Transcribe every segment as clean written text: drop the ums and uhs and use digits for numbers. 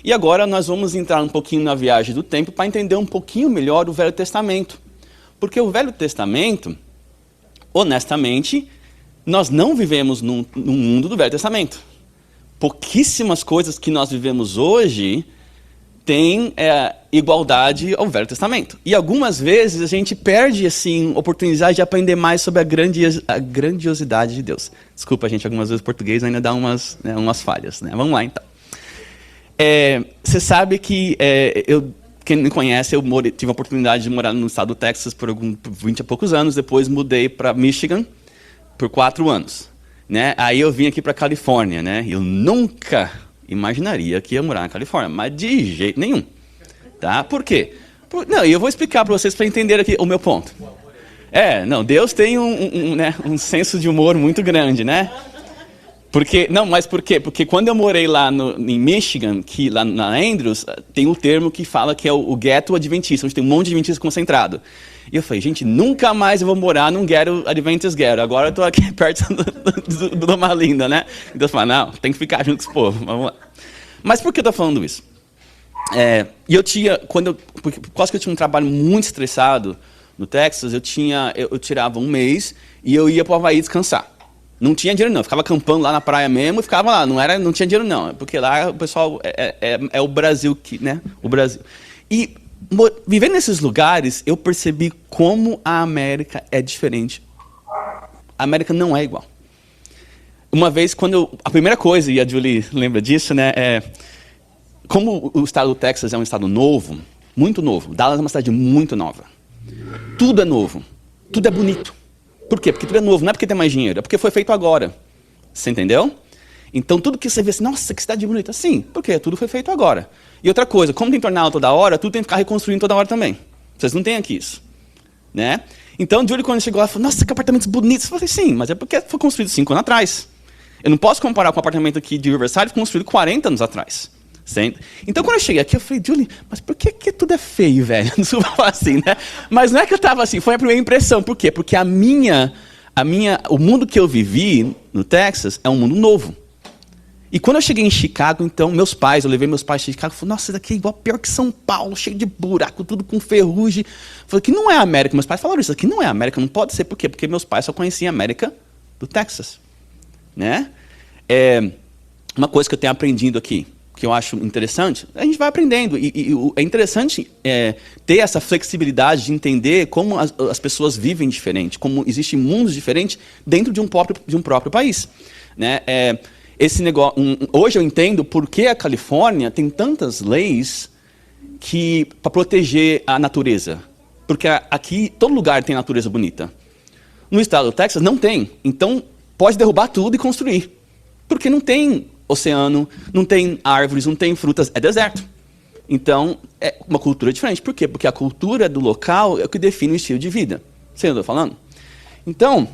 E agora nós vamos entrar um pouquinho na viagem do tempo para entender um pouquinho melhor o Velho Testamento. Porque o Velho Testamento, honestamente, nós não vivemos no mundo do Velho Testamento. Pouquíssimas coisas que nós vivemos hoje têm igualdade ao Velho Testamento. E algumas vezes a gente perde assim, oportunidade de aprender mais sobre a grandiosidade de Deus. Desculpa, gente, algumas vezes o português ainda dá umas falhas. Né? Vamos lá, então. Você sabe que, quem me conhece, eu tive a oportunidade de morar no estado do Texas por 20 e poucos anos, depois mudei para Michigan por 4 anos. Né? Aí eu vim aqui para a Califórnia, né? Eu nunca imaginaria que ia morar na Califórnia, mas de jeito nenhum. Tá? Por quê? Não, eu vou explicar para vocês para entender aqui o meu ponto. Deus tem um senso de humor muito grande, né? Mas por quê? Porque quando eu morei lá em Michigan, lá na Andrews, tem um termo que fala que é o gueto adventista, onde tem um monte de adventistas concentrado. E eu falei, gente, nunca mais eu vou morar num ghetto Adventist ghetto. Agora eu estou aqui perto do Loma Linda, né? Então eu falei, não, tem que ficar junto com esse povo. Vamos lá. Mas por que eu estou falando isso? Por causa que eu tinha um trabalho muito estressado no Texas, eu tirava um mês e eu ia para o Havaí descansar. Não tinha dinheiro não, eu ficava acampando lá na praia mesmo e ficava lá, não tinha dinheiro não, porque lá o pessoal é o Brasil, né? O Brasil. E vivendo nesses lugares, eu percebi como a América é diferente. A América não é igual. Uma vez, a primeira coisa, e a Julie lembra disso, né? Como o estado do Texas é um estado novo, muito novo, Dallas é uma cidade muito nova. Tudo é novo, tudo é bonito. Por quê? Porque tudo é novo, não é porque tem mais dinheiro, é porque foi feito agora. Você entendeu? Então, tudo que você vê assim, nossa, que cidade bonita. Sim, porque tudo foi feito agora. E outra coisa, como tem tornado toda hora, tudo tem que ficar reconstruindo toda hora também. Vocês não têm aqui isso. Né? Então, o Júlio, quando chegou lá, falou, nossa, que apartamentos bonitos. Eu falei, sim, mas é porque foi construído 5 anos atrás. Eu não posso comparar com o apartamento aqui de Riverside, construído 40 anos atrás. Então, quando eu cheguei aqui, eu falei, Julie, mas por que tudo é feio, velho? Não sou assim, né? Mas não é que eu estava assim, foi a primeira impressão. Por quê? Porque o mundo que eu vivi no Texas é um mundo novo. E quando eu cheguei em Chicago, então, eu levei meus pais de Chicago, falei, nossa, isso daqui é igual pior que São Paulo, cheio de buraco, tudo com ferrugem. Falei, que não é a América. Meus pais falaram isso, aqui não é a América, não pode ser. Por quê? Porque meus pais só conheciam a América do Texas. Né? Uma coisa que eu tenho aprendido aqui, que eu acho interessante, a gente vai aprendendo. E é interessante ter essa flexibilidade de entender como as pessoas vivem diferente, como existem mundos diferentes dentro de um próprio país. Né? Esse negócio, hoje eu entendo por que a Califórnia tem tantas leis para proteger a natureza. Porque aqui, todo lugar tem natureza bonita. No estado do Texas, não tem. Então, pode derrubar tudo e construir. Porque não tem oceano, não tem árvores, não tem frutas, é deserto. Então, é uma cultura diferente. Por quê? Porque a cultura do local é o que define o estilo de vida. Você não está falando? Então,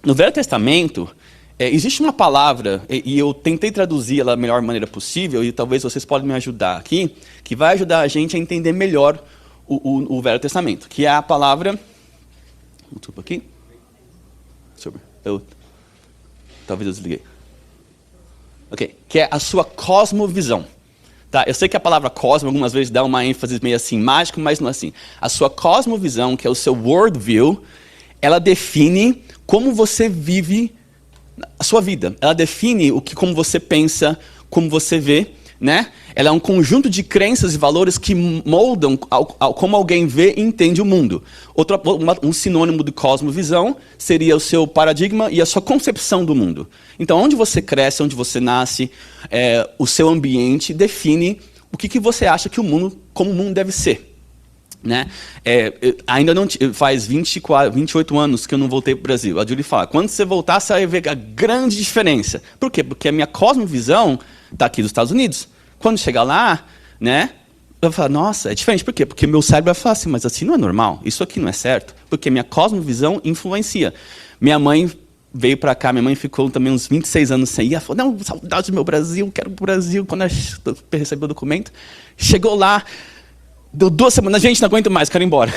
no Velho Testamento, existe uma palavra, e eu tentei traduzir ela da melhor maneira possível, e talvez vocês podem me ajudar aqui, que vai ajudar a gente a entender melhor o Velho Testamento, que é a palavra... Desculpa aqui. Talvez eu desliguei. Ok, que é a sua cosmovisão. Tá? Eu sei que a palavra cosmo algumas vezes dá uma ênfase meio assim mágica, mas não é assim. A sua cosmovisão, que é o seu worldview, ela define como você vive a sua vida. Ela define como você pensa, como você vê, né? Ela é um conjunto de crenças e valores que moldam como alguém vê e entende o mundo. Um sinônimo de cosmovisão seria o seu paradigma e a sua concepção do mundo. Então, onde você cresce, onde você nasce, o seu ambiente define o que você acha que como o mundo deve ser. Né? Ainda não faz 28 anos que eu não voltei para o Brasil. A Julie fala, quando você voltar, você vai ver a grande diferença. Por quê? Porque a minha cosmovisão está aqui dos Estados Unidos. Quando chegar lá, né, eu vou falar, nossa, é diferente. Por quê? Porque meu cérebro vai falar assim, mas assim não é normal, isso aqui não é certo. Porque a minha cosmovisão influencia. Minha mãe veio para cá, minha mãe ficou também uns 26 anos sem ir. Ela falou, não, saudade do meu Brasil, quero pro Brasil. Quando ela recebeu o documento, chegou lá, deu 2 semanas, gente, não aguento mais, quero ir embora.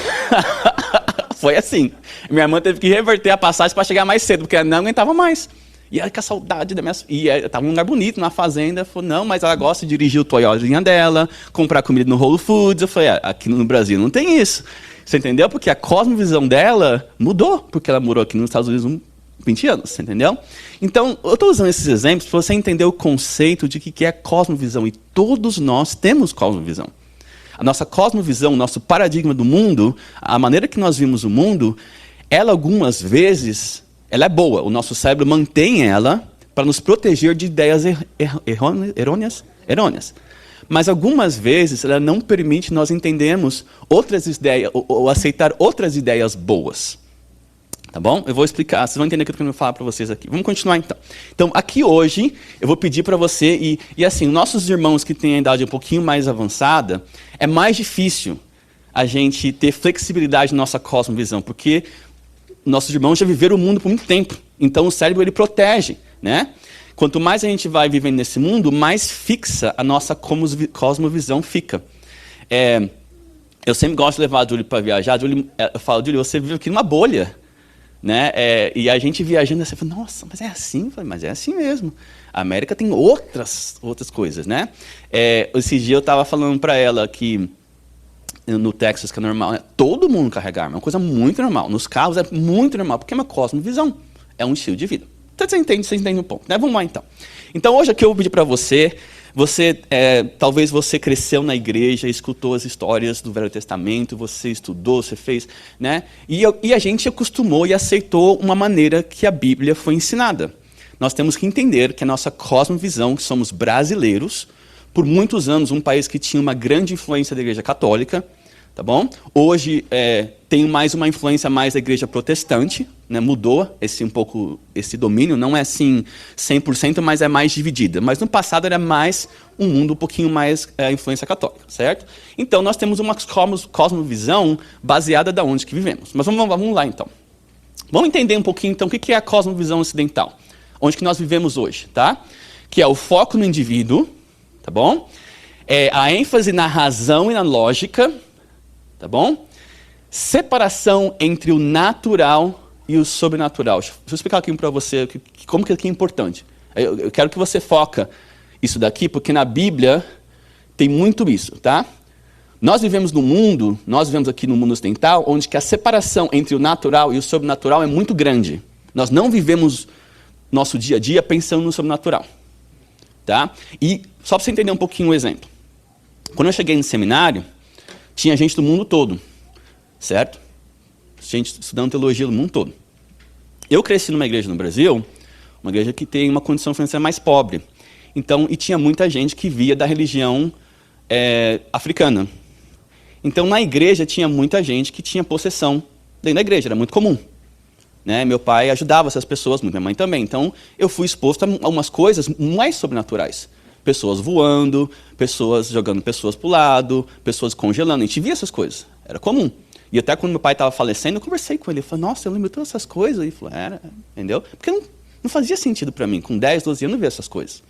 Foi assim. Minha irmã teve que reverter a passagem para chegar mais cedo, porque ela não aguentava mais. E ela com a saudade da minha... E estava num lugar bonito, numa fazenda. Falou, não, mas ela gosta de dirigir o Toyotinha dela, comprar comida no Whole Foods. Eu falei, aqui no Brasil não tem isso. Você entendeu? Porque a cosmovisão dela mudou, porque ela morou aqui nos Estados Unidos 20 anos, você entendeu? Então, eu estou usando esses exemplos para você entender o conceito de que é cosmovisão. E todos nós temos cosmovisão. A nossa cosmovisão, o nosso paradigma do mundo, a maneira que nós vimos o mundo, ela algumas vezes, ela é boa. O nosso cérebro mantém ela para nos proteger de ideias errôneas. Mas algumas vezes ela não permite nós entendermos outras ideias, ou aceitar outras ideias boas. Tá bom? Eu vou explicar, vocês vão entender o que eu estou querendo falar para vocês aqui. Vamos continuar então. Então, aqui hoje, eu vou pedir para você, e assim, nossos irmãos que têm a idade um pouquinho mais avançada, é mais difícil a gente ter flexibilidade na nossa cosmovisão, porque nossos irmãos já viveram o mundo por muito tempo. Então, o cérebro, ele protege, né? Quanto mais a gente vai vivendo nesse mundo, mais fixa a nossa cosmovisão fica. Eu sempre gosto de levar a Júlia para viajar. Eu falo, Júlia, você vive aqui numa bolha. Né? E a gente viajando, você fala, nossa, mas é assim? Eu falei, mas é assim mesmo. A América tem outras coisas, né? Esse dia eu estava falando para ela que no Texas, que é normal, né? Todo mundo carrega arma, é uma coisa muito normal. Nos carros é muito normal, porque é uma cosmovisão, é um estilo de vida. Então você entende o ponto, né? Vamos lá então. Então hoje aqui eu vou pedir para você, talvez você cresceu na igreja, escutou as histórias do Velho Testamento, você estudou, você fez, né? E a gente acostumou e aceitou uma maneira que a Bíblia foi ensinada. Nós temos que entender que a nossa cosmovisão, que somos brasileiros, por muitos anos um país que tinha uma grande influência da Igreja Católica, tá bom? Hoje tem mais uma influência mais da Igreja Protestante, né? Mudou um pouco esse domínio, não é assim 100%, mas é mais dividida. Mas no passado era mais um mundo um pouquinho mais influência católica, certo? Então nós temos uma cosmovisão baseada da onde que vivemos. Mas vamos lá então. Vamos entender um pouquinho então o que é a cosmovisão ocidental, onde que nós vivemos hoje, tá? Que é o foco no indivíduo, tá bom? A ênfase na razão e na lógica, tá bom? Separação entre o natural e o sobrenatural. Deixa eu explicar aqui para você como que é importante. Eu quero que você foca isso daqui, porque na Bíblia tem muito isso, tá? Nós vivemos aqui no mundo ocidental, onde que a separação entre o natural e o sobrenatural é muito grande. Nós não vivemos nosso dia a dia pensando no sobrenatural, tá? E só para você entender um pouquinho o exemplo. Quando eu cheguei no seminário, tinha gente do mundo todo, certo? Gente estudando teologia do mundo todo. Eu cresci numa igreja no Brasil, uma igreja que tem uma condição financeira mais pobre. Então, e tinha muita gente que via da religião africana. Então, na igreja tinha muita gente que tinha possessão dentro da igreja, era muito comum. Né? Meu pai ajudava essas pessoas, minha mãe também. Então, eu fui exposto a umas coisas mais sobrenaturais. Pessoas voando, pessoas jogando pessoas para o lado, pessoas congelando. A gente via essas coisas, era comum. E até quando meu pai estava falecendo, eu conversei com ele. Eu falei, nossa, eu lembro de todas essas coisas. Ele falou, entendeu? Porque não fazia sentido para mim. Com 10, 12 anos, eu não via essas coisas.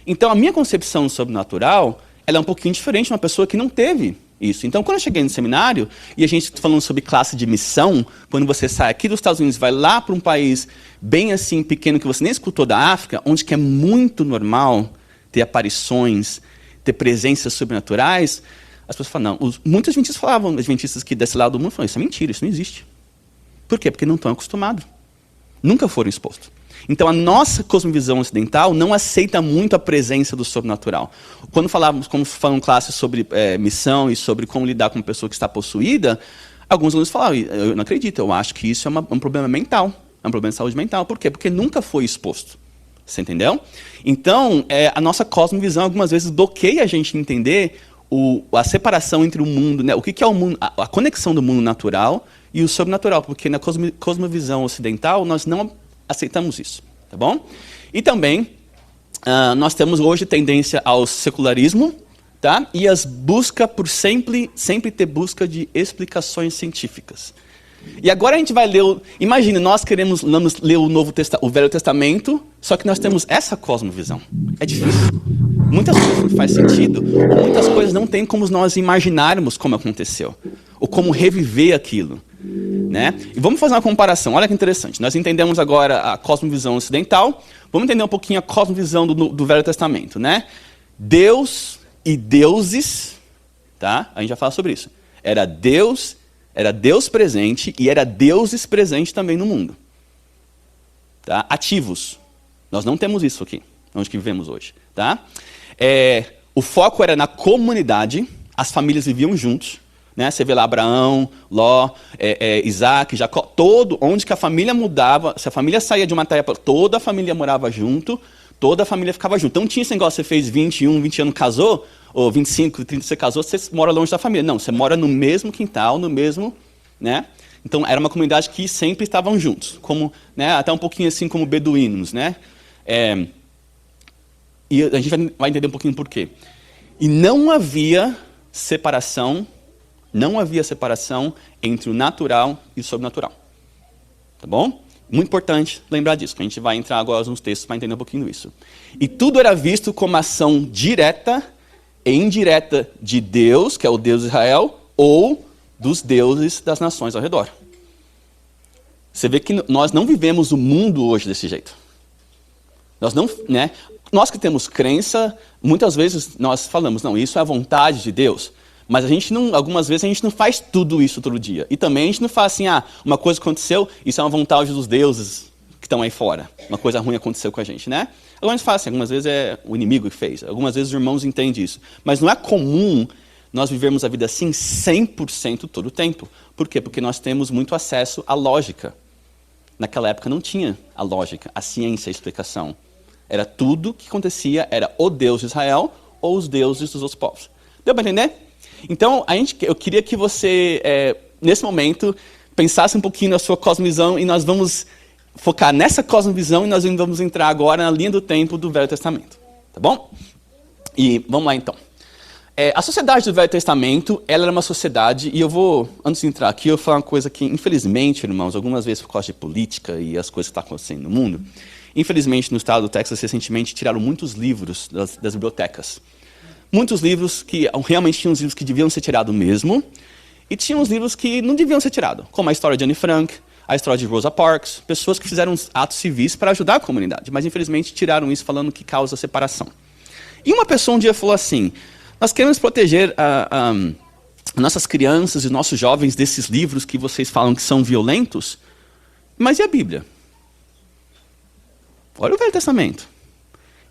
Então, a minha concepção sobrenatural, ela é um pouquinho diferente de uma pessoa que não teve isso. Então, quando eu cheguei no seminário, e a gente está falando sobre classe de missão, quando você sai aqui dos Estados Unidos, vai lá para um país bem assim, pequeno, que você nem escutou da África, onde que é muito normal ter aparições, ter presenças sobrenaturais, as pessoas falam, não. Muitos adventistas falavam, adventistas que desse lado do mundo, falavam, isso é mentira, isso não existe. Por quê? Porque não estão acostumados. Nunca foram expostos. Então, a nossa cosmovisão ocidental não aceita muito a presença do sobrenatural. Quando como falam classes sobre missão e sobre como lidar com uma pessoa que está possuída, alguns alunos falavam, eu não acredito, eu acho que isso é um problema mental, é um problema de saúde mental. Por quê? Porque nunca foi exposto. Você entendeu? Então, a nossa cosmovisão, algumas vezes, bloqueia a gente entender a separação entre o mundo, né? O que é o mundo, a conexão do mundo natural e o sobrenatural, porque na cosmovisão ocidental nós não aceitamos isso, tá bom? E também nós temos hoje tendência ao secularismo, tá? E as busca por sempre ter busca de explicações científicas. E agora a gente vai ler, imagine, nós queremos ler o Velho Testamento, só que nós temos essa cosmovisão. É difícil. Muitas coisas não faz sentido, ou muitas coisas não tem como nós imaginarmos como aconteceu, ou como reviver aquilo. né? E vamos fazer uma comparação, olha que interessante. Nós entendemos agora a cosmovisão ocidental, vamos entender um pouquinho a cosmovisão do Velho Testamento, né? Deus e deuses, tá? A gente já fala sobre isso. Era Deus presente e era deuses presente também no mundo. Tá? Ativos. Nós não temos isso aqui, onde que vivemos hoje, tá? O foco era na comunidade, as famílias viviam juntos, né? Você vê lá Abraão, Ló, Isaac, Jacó, onde que a família mudava, se a família saía de uma terra, toda a família morava junto, toda a família ficava junto. Então não tinha esse negócio, você fez 21, 20 anos, casou, ou 25, 30 você casou, você mora longe da família. Não, você mora no mesmo quintal, no mesmo, né? Então era uma comunidade que sempre estavam juntos, como, né, até um pouquinho assim como beduínos, né? E a gente vai entender um pouquinho por quê. E não havia separação entre o natural e o sobrenatural. Tá bom? Muito importante lembrar disso, que a gente vai entrar agora nos textos para entender um pouquinho isso. E tudo era visto como ação direta e indireta de Deus, que é o Deus de Israel, ou dos deuses das nações ao redor. Você vê que nós não vivemos o mundo hoje desse jeito. Nós não, né? Nós que temos crença, muitas vezes nós falamos, não, isso é a vontade de Deus. Mas algumas vezes a gente não faz tudo isso todo dia. E também a gente não faz assim, uma coisa aconteceu, isso é uma vontade dos deuses que estão aí fora. Uma coisa ruim aconteceu com a gente, né? Agora a gente faz assim, algumas vezes é o inimigo que fez, algumas vezes os irmãos entendem isso. Mas não é comum nós vivermos a vida assim 100% todo o tempo. Por quê? Porque nós temos muito acesso à lógica. Naquela época não tinha a lógica, a ciência, a explicação. Era tudo que acontecia, era o Deus de Israel ou os deuses dos outros povos. Deu para entender? Então, eu queria que você, nesse momento, pensasse um pouquinho na sua cosmovisão e nós vamos focar nessa cosmovisão e nós vamos entrar agora na linha do tempo do Velho Testamento. Tá bom? E vamos lá então. A sociedade do Velho Testamento, ela era uma sociedade, e eu vou, antes de entrar aqui, eu vou falar uma coisa que, infelizmente, irmãos, algumas vezes por causa de política e as coisas que estão acontecendo no mundo, infelizmente, no estado do Texas, recentemente, tiraram muitos livros das bibliotecas. Muitos livros que realmente tinham os livros que deviam ser tirados mesmo, e tinham os livros que não deviam ser tirados, como a história de Anne Frank, a história de Rosa Parks, pessoas que fizeram atos civis para ajudar a comunidade, mas infelizmente tiraram isso falando que causa separação. E uma pessoa um dia falou assim, nós queremos proteger nossas crianças e nossos jovens desses livros que vocês falam que são violentos, mas e a Bíblia? Olha o Velho Testamento.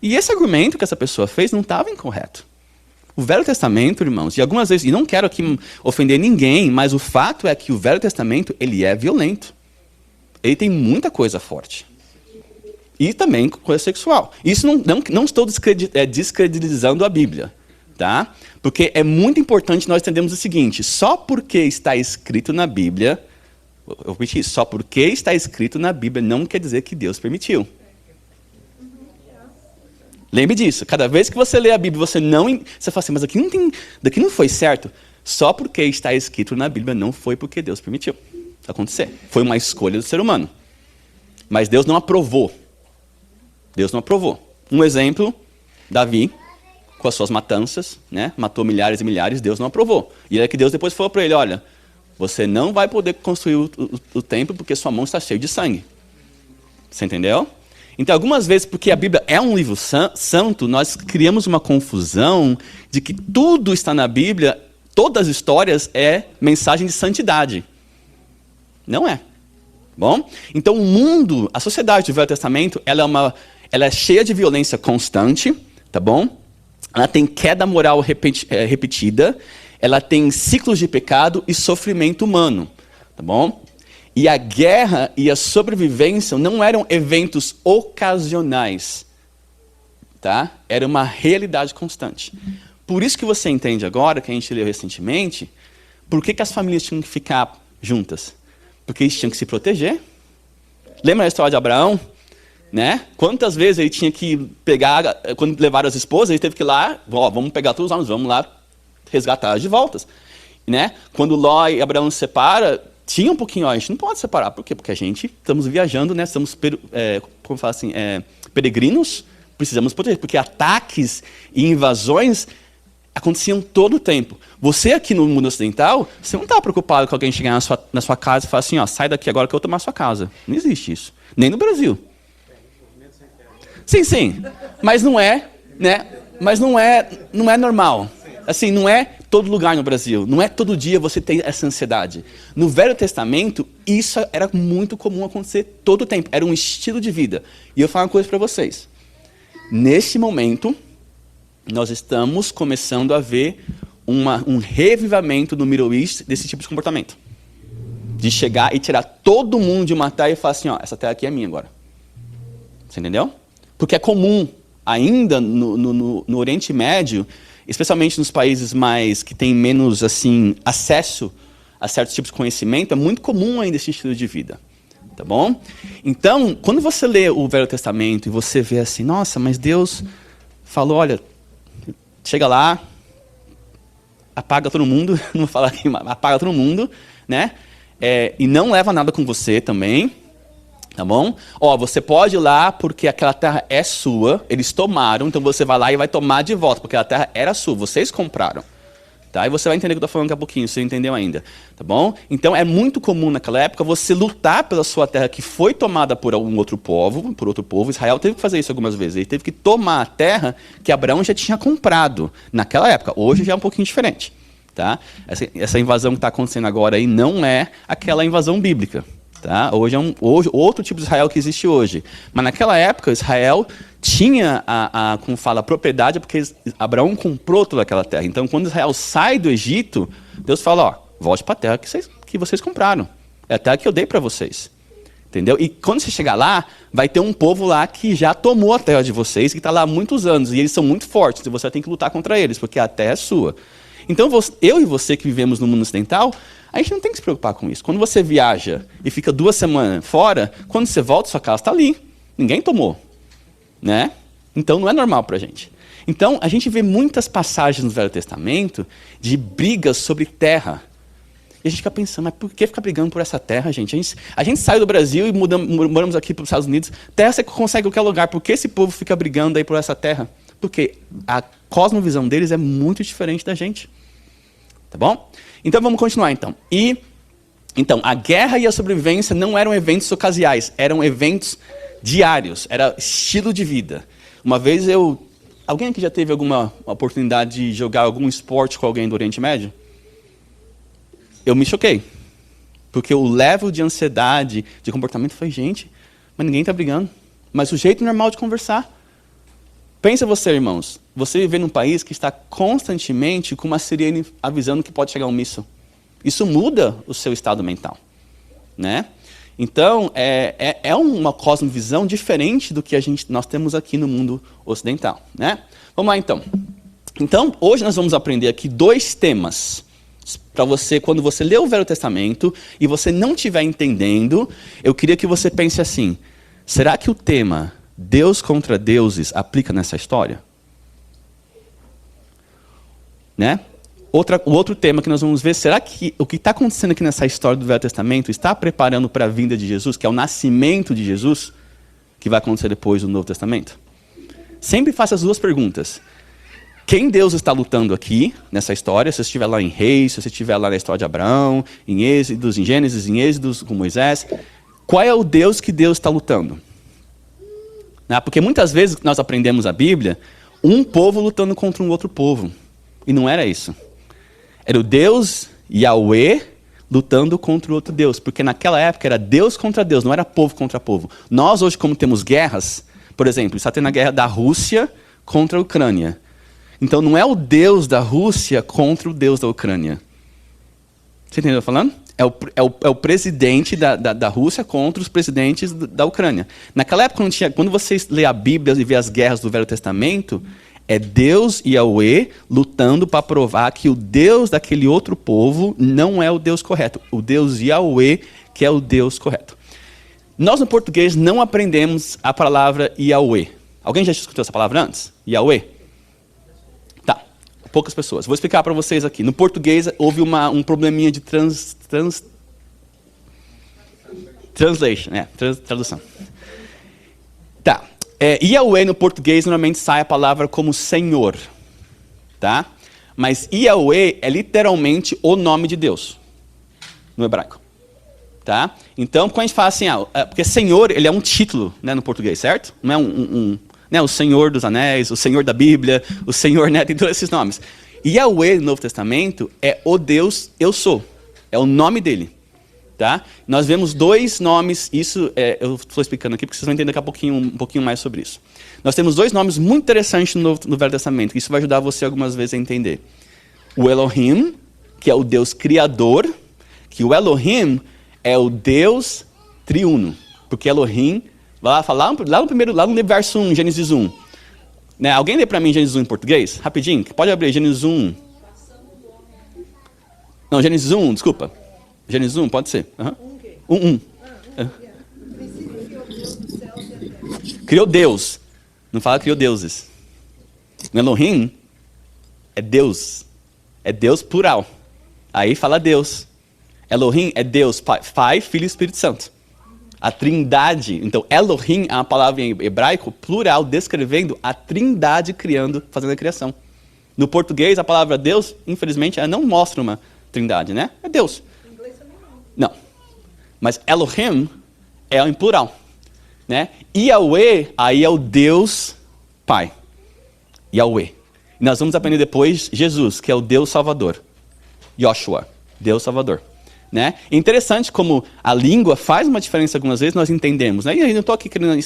E esse argumento que essa pessoa fez não estava incorreto. O Velho Testamento, irmãos, e algumas vezes, e não quero aqui ofender ninguém, mas o fato é que o Velho Testamento, ele é violento. Ele tem muita coisa forte. E também coisa sexual. Isso não estou descredibilizando a Bíblia, tá? Porque é muito importante nós entendermos o seguinte, só porque está escrito na Bíblia, eu vou repetir isso, só porque está escrito na Bíblia não quer dizer que Deus permitiu. Lembre disso, cada vez que você lê a Bíblia, você fala assim, mas daqui não foi certo. Só porque está escrito na Bíblia não foi porque Deus permitiu acontecer. Foi uma escolha do ser humano. Mas Deus não aprovou. Deus não aprovou. Um exemplo, Davi, com as suas matanças, né, matou milhares e milhares, Deus não aprovou. E é que Deus depois falou para ele, olha, você não vai poder construir o templo porque sua mão está cheia de sangue. Você entendeu? Então, algumas vezes, porque a Bíblia é um livro santo, nós criamos uma confusão de que tudo está na Bíblia, todas as histórias é mensagem de santidade. Não é. Bom? Então, o mundo, a sociedade do Velho Testamento, ela é cheia de violência constante, tá bom? Ela tem queda moral repetida, ela tem ciclos de pecado e sofrimento humano, tá bom? E a guerra e a sobrevivência não eram eventos ocasionais, tá? Era uma realidade constante. Por isso que você entende agora, que a gente leu recentemente, por que as famílias tinham que ficar juntas? Porque eles tinham que se proteger. Lembra a história de Abraão? Né? Quantas vezes ele tinha que pegar, quando levaram as esposas, ele teve que ir lá, vamos pegar todos os homens, vamos lá resgatar as de voltas. Né? Quando Ló e Abraão se separam, tinha um pouquinho, a gente não pode separar. Por quê? Porque a gente estamos viajando, né? Estamos, como fala assim, peregrinos, precisamos proteger. Porque ataques e invasões aconteciam todo o tempo. Você aqui no mundo ocidental, você não está preocupado com alguém chegar na sua casa e falar assim, ó, sai daqui agora que eu vou tomar a sua casa. Não existe isso. Nem no Brasil. Sim, sim. Mas não é, né? Mas não é normal. Assim, não é todo lugar no Brasil. Não é todo dia você tem essa ansiedade. No Velho Testamento, isso era muito comum acontecer todo o tempo. Era um estilo de vida. E eu falo uma coisa para vocês. Neste momento, nós estamos começando a ver um revivamento no Middle East desse tipo de comportamento. De chegar e tirar todo mundo de uma terra e falar assim, ó, essa terra aqui é minha agora. Você entendeu? Porque é comum ainda no Oriente Médio, especialmente nos países mais que têm menos assim acesso a certos tipos de conhecimento, é muito comum ainda esse estilo de vida. Tá bom? Então, quando você lê o Velho Testamento e você vê assim, nossa, mas Deus falou, olha, chega lá, apaga todo mundo, não vou falar aqui, apaga todo mundo, né? E não leva nada com você também, tá bom? Ó, você pode ir lá porque aquela terra é sua, eles tomaram, então você vai lá e vai tomar de volta, porque a terra era sua, vocês compraram. Tá? E você vai entender o que eu estou falando daqui a pouquinho, se você entendeu ainda. Tá bom? Então é muito comum naquela época você lutar pela sua terra que foi tomada por algum outro povo, por outro povo. Israel teve que fazer isso algumas vezes. Ele teve que tomar a terra que Abraão já tinha comprado naquela época. Hoje já é um pouquinho diferente. Tá? Essa invasão que está acontecendo agora aí não é aquela invasão bíblica. Tá? Hoje é outro tipo de Israel que existe hoje. Mas naquela época, Israel tinha como fala, a propriedade, porque Abraão comprou toda aquela terra. Então, quando Israel sai do Egito, Deus fala, ó, volte para a terra que vocês compraram. É a terra que eu dei para vocês. Entendeu? E quando você chegar lá, vai ter um povo lá que já tomou a terra de vocês, que está lá há muitos anos, e eles são muito fortes, e você tem que lutar contra eles, porque a terra é sua. Então, eu e você que vivemos no mundo ocidental, a gente não tem que se preocupar com isso. Quando você viaja e fica 2 semanas fora, quando você volta, sua casa está ali. Ninguém tomou. Né? Então, não é normal para a gente. Então, a gente vê muitas passagens no Velho Testamento de brigas sobre terra. E a gente fica pensando, mas por que ficar brigando por essa terra, gente? A gente saiu do Brasil e moramos aqui para os Estados Unidos. Terra você consegue em qualquer lugar. Por que esse povo fica brigando aí por essa terra? Porque a cosmovisão deles é muito diferente da gente. Tá bom? Então, vamos continuar, então. Então, a guerra e a sobrevivência não eram eventos ocasiais, eram eventos diários, era estilo de vida. Uma vez alguém aqui já teve alguma oportunidade de jogar algum esporte com alguém do Oriente Médio? Eu me choquei. Porque o level de ansiedade, de comportamento foi, gente, mas ninguém está brigando. Mas o jeito normal de conversar. Pensa você, irmãos, você vive num país que está constantemente com uma sirene avisando que pode chegar um míssil. Isso muda o seu estado mental, né? Então, é uma cosmovisão diferente do que nós temos aqui no mundo ocidental, né? Vamos lá, então. Então, hoje nós vamos aprender aqui 2 temas. Para você, quando você lê o Velho Testamento e você não estiver entendendo, eu queria que você pense assim, será que o tema Deus contra deuses aplica nessa história? Né? O outro tema que nós vamos ver, será que o que está acontecendo aqui nessa história do Velho Testamento está preparando para a vinda de Jesus, que é o nascimento de Jesus, que vai acontecer depois do Novo Testamento? Sempre faça as 2 perguntas. Quem Deus está lutando aqui, nessa história, se você estiver lá em Reis, se você estiver lá na história de Abraão, em Êxodos, em Gênesis, em Êxodos, com Moisés, qual é o Deus que Deus está lutando? Porque muitas vezes nós aprendemos a Bíblia, um povo lutando contra um outro povo. E não era isso. Era o Deus Yahweh lutando contra o outro Deus. Porque naquela época era Deus contra Deus, não era povo contra povo. Nós hoje, como temos guerras, por exemplo, está tendo a guerra da Rússia contra a Ucrânia. Então não é o Deus da Rússia contra o Deus da Ucrânia. Você entendeu o que eu estou falando? É o presidente da Rússia contra os presidentes da Ucrânia. Naquela época, quando você lê a Bíblia e vê as guerras do Velho Testamento, é Deus e Yahweh lutando para provar que o Deus daquele outro povo não é o Deus correto. O Deus Yahweh que é o Deus correto. Nós, no português, não aprendemos a palavra Yahweh. Alguém já escutou essa palavra antes? Yahweh? Tá, poucas pessoas. Vou explicar para vocês aqui. No português, houve um probleminha de tradução. Tá. Yahweh no português normalmente sai a palavra como Senhor, tá? Mas Yahweh é literalmente o nome de Deus, no hebraico. Tá? Então, quando a gente fala assim, porque Senhor, ele é um título, né, no português, certo? Não é né, o Senhor dos Anéis, o Senhor da Bíblia, o Senhor, né, tem todos esses nomes. Yahweh, no Novo Testamento, é o Deus eu sou. É o nome dele. Tá? Nós vemos dois nomes, isso eu estou explicando aqui porque vocês vão entender daqui a um pouquinho mais sobre isso. Nós temos dois nomes muito interessantes no Velho Testamento, que isso vai ajudar você algumas vezes a entender. O Elohim, que é o Deus criador, que o Elohim é o Deus triuno. Porque Elohim, lá no verso 1, Gênesis 1. Né? Alguém lê para mim Gênesis 1 em português? Rapidinho, pode abrir Gênesis 1. Não, Gênesis 1, desculpa. Gênesis 1, pode ser. Uhum. 1. Criou Deus. Não fala criou deuses. No Elohim é Deus. É Deus plural. Aí fala Deus. Elohim é Deus, Pai, Filho e Espírito Santo. A trindade. Então, Elohim é uma palavra em hebraico plural, descrevendo a trindade fazendo a criação. No português, a palavra Deus, infelizmente, ela não mostra uma trindade, né? É Deus. Em inglês também não. Mas Elohim é em plural. Né? Yahweh, aí é o Deus Pai. Yahweh. E nós vamos aprender depois Jesus, que é o Deus Salvador. Yoshua, Deus Salvador. Né? É interessante como a língua faz uma diferença algumas vezes, nós entendemos. Né? E eu não estou aqui querendo,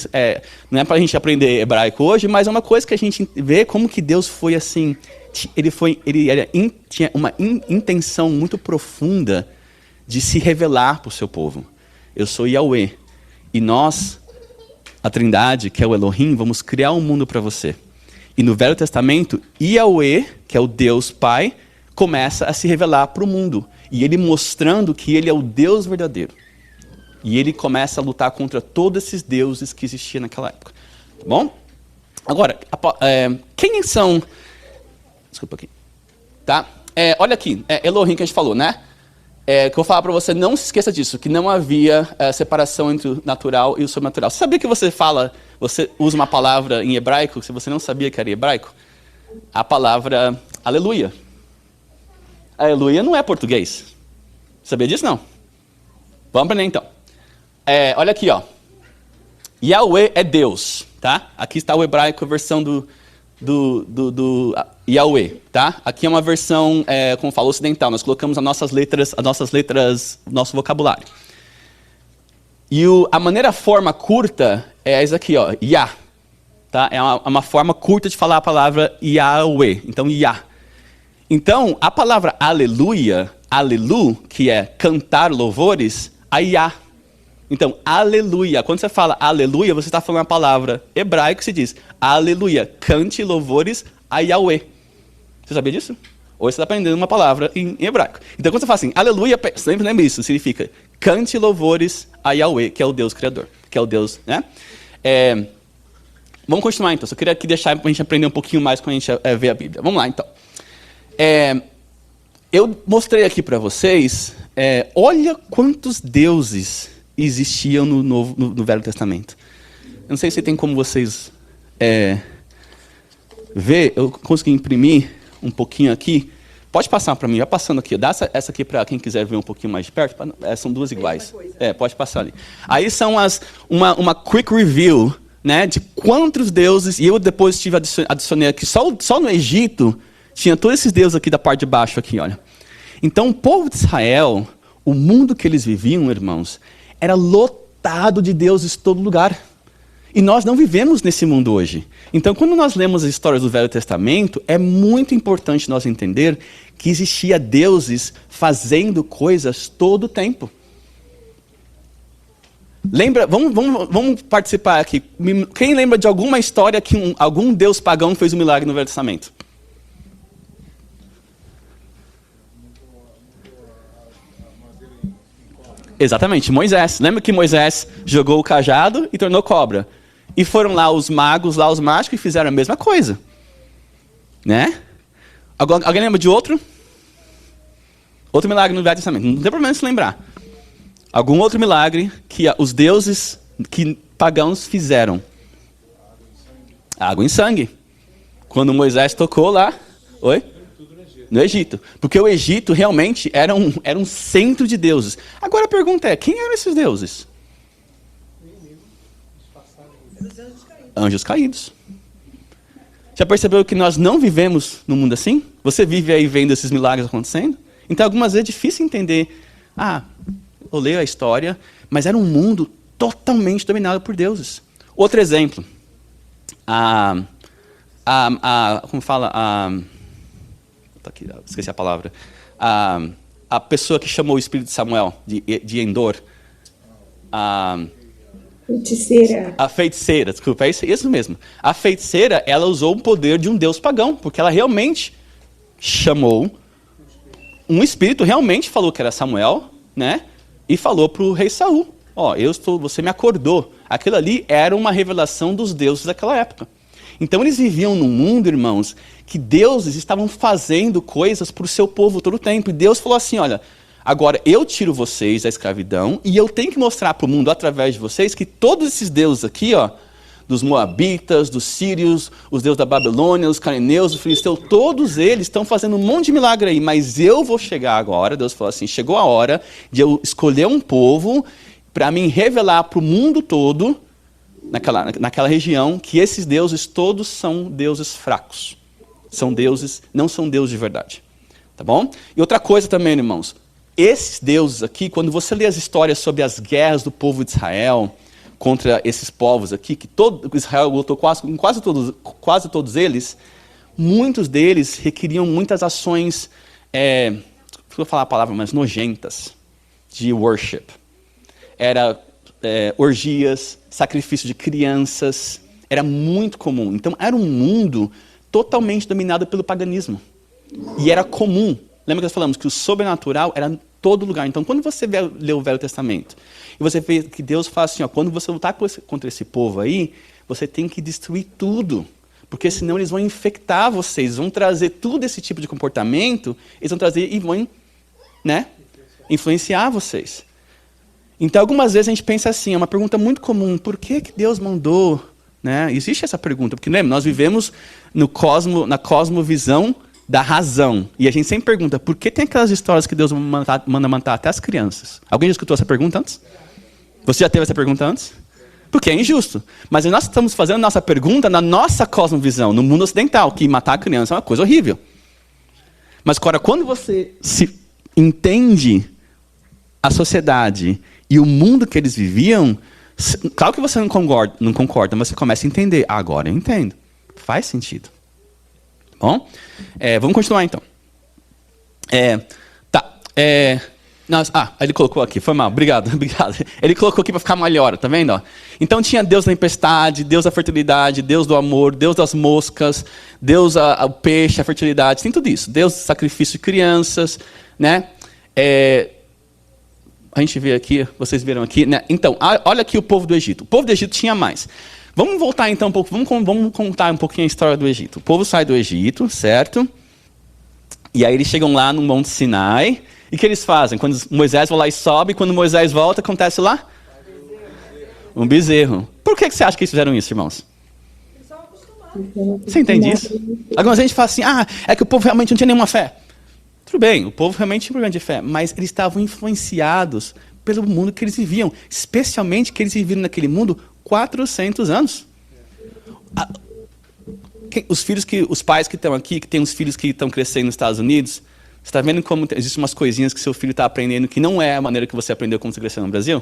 não é para a gente aprender hebraico hoje, mas é uma coisa que a gente vê como que Deus foi assim, tinha uma intenção muito profunda de se revelar para o seu povo. Eu sou Yahweh, e nós, a Trindade, que é o Elohim, vamos criar um mundo para você. E no Velho Testamento, Yahweh, que é o Deus Pai, começa a se revelar para o mundo. E ele mostrando que ele é o Deus verdadeiro. E ele começa a lutar contra todos esses deuses que existiam naquela época. Tá bom? Agora, quem são... Desculpa aqui. Tá? Olha aqui, Elohim que a gente falou, né? Que eu vou falar para você, não se esqueça disso, que não havia separação entre o natural e o sobrenatural. Você sabia que você usa uma palavra em hebraico, se você não sabia que era hebraico? A palavra aleluia. Aleluia não é português. Sabia disso, não? Vamos aprender, então. Olha aqui, ó. Yahweh é Deus, tá? Aqui está o hebraico, a versão do Yahweh, tá? Aqui é uma versão, como fala, ocidental. Nós colocamos as nossas letras, nosso vocabulário. E a forma curta é essa aqui, ó, Yah. Tá? É uma forma curta de falar a palavra Yahweh. Então, Yah. Então, a palavra aleluia, alelu, que é cantar louvores, a Yah. Então, aleluia. Quando você fala aleluia, você está falando a palavra hebraica que se diz aleluia, cante louvores a Yahweh. Você sabia disso? Ou você está aprendendo uma palavra em hebraico. Então, quando você fala assim, aleluia, sempre lembre isso, significa cante louvores a Yahweh, que é o Deus Criador, que é o Deus, né? Vamos continuar, então. Só queria aqui deixar para a gente aprender um pouquinho mais quando a gente vê a Bíblia. Vamos lá, então. Eu mostrei aqui para vocês, olha quantos deuses existiam no Velho Testamento. Eu não sei se tem como vocês ver, eu consegui imprimir um pouquinho aqui. Pode passar para mim, já passando aqui. Dá essa aqui para quem quiser ver um pouquinho mais de perto. São duas iguais. Pode passar ali. Aí são uma quick review, né, de quantos deuses, e eu depois adicionei aqui, só no Egito, tinha todos esses deuses aqui da parte de baixo, aqui, olha. Então, o povo de Israel, o mundo que eles viviam, irmãos, era lotado de deuses em todo lugar. E nós não vivemos nesse mundo hoje. Então, quando nós lemos as histórias do Velho Testamento, é muito importante nós entender que existia deuses fazendo coisas todo o tempo. Lembra, vamos participar aqui. Quem lembra de alguma história que algum deus pagão fez um milagre no Velho Testamento? Exatamente, Moisés. Lembra que Moisés jogou o cajado e tornou cobra? E foram lá os magos, os mágicos, e fizeram a mesma coisa. Né? Alguém lembra de outro? Outro milagre no Velho Testamento. Não tem problema se lembrar. Algum outro milagre que os deuses pagãos fizeram? Água em sangue. Quando Moisés tocou lá... Oi? No Egito. Porque o Egito realmente era um centro de deuses. Agora a pergunta é, quem eram esses deuses? Anjos caídos. Já percebeu que nós não vivemos num mundo assim? Você vive aí vendo esses milagres acontecendo? Então, algumas vezes é difícil entender. Eu leio a história, mas era um mundo totalmente dominado por deuses. Outro exemplo. Como fala? Esqueci a palavra. A pessoa que chamou o espírito de Samuel, de Endor. Feiticeira. A feiticeira, desculpa, é isso mesmo. A feiticeira, ela usou o poder de um deus pagão, porque ela realmente chamou um espírito, realmente falou que era Samuel, né? E falou para o rei Saul, você me acordou. Aquilo ali era uma revelação dos deuses daquela época. Então eles viviam num mundo, irmãos, que deuses estavam fazendo coisas para o seu povo todo o tempo. E Deus falou assim, olha, agora eu tiro vocês da escravidão e eu tenho que mostrar para o mundo, através de vocês, que todos esses deuses aqui, dos moabitas, dos sírios, os deuses da Babilônia, os cananeus, os filisteus, todos eles estão fazendo um monte de milagre aí, mas eu vou chegar agora, Deus falou assim, chegou a hora de eu escolher um povo para mim revelar para o mundo todo, naquela região, que esses deuses todos são deuses fracos. Não são deuses de verdade. Tá bom? E outra coisa também, irmãos, esses deuses aqui, quando você lê as histórias sobre as guerras do povo de Israel contra esses povos aqui, que todo Israel lutou quase todos eles, muitos deles requeriam muitas ações, vou falar a palavra, mas nojentas, de worship. Era orgias, sacrifício de crianças, era muito comum. Então era um mundo totalmente dominado pelo paganismo. E era comum. Lembra que nós falamos que o sobrenatural era em todo lugar. Então, quando você lê o Velho Testamento, e você vê que Deus fala assim, quando você lutar contra esse povo aí, você tem que destruir tudo. Porque senão eles vão infectar vocês, vão trazer tudo esse tipo de comportamento, eles vão trazer e vão, influenciar vocês. Então, algumas vezes a gente pensa assim, é uma pergunta muito comum, por que Deus mandou? Existe essa pergunta, porque lembra, nós vivemos na cosmovisão da razão. E a gente sempre pergunta, por que tem aquelas histórias que Deus manda matar até as crianças? Alguém já escutou essa pergunta antes? Você já teve essa pergunta antes? Porque é injusto. Mas nós estamos fazendo a nossa pergunta na nossa cosmovisão, no mundo ocidental, que matar a criança é uma coisa horrível. Mas agora, quando você se entende a sociedade e o mundo que eles viviam, claro que você não concorda, mas você começa a entender. Agora eu entendo. Faz sentido. Bom, vamos continuar então. Ele colocou aqui, foi mal, obrigado. Ele colocou aqui para ficar melhor, tá vendo? Então tinha Deus da tempestade, Deus da fertilidade, Deus do amor, Deus das moscas, Deus o peixe, a fertilidade, tem tudo isso. Deus do sacrifício de crianças, né? A gente vê aqui, vocês viram aqui, né? Então, olha aqui o povo do Egito. O povo do Egito tinha mais. Vamos voltar então um pouco, vamos contar um pouquinho a história do Egito. O povo sai do Egito, certo? E aí eles chegam lá no Monte Sinai. E o que eles fazem? Quando Moisés vai lá e sobe, quando Moisés volta, acontece lá? Um bezerro. Por que você acha que eles fizeram isso, irmãos? Você entende isso? Algumas vezes a gente fala assim, é que o povo realmente não tinha nenhuma fé. Tudo bem, o povo realmente tinha um problema de fé, mas eles estavam influenciados pelo mundo que eles viviam, especialmente que eles viviam naquele mundo 400 anos. Os pais que estão aqui, que têm os filhos que estão crescendo nos Estados Unidos, você está vendo como existem umas coisinhas que seu filho está aprendendo que não é a maneira que você aprendeu quando você cresceu no Brasil?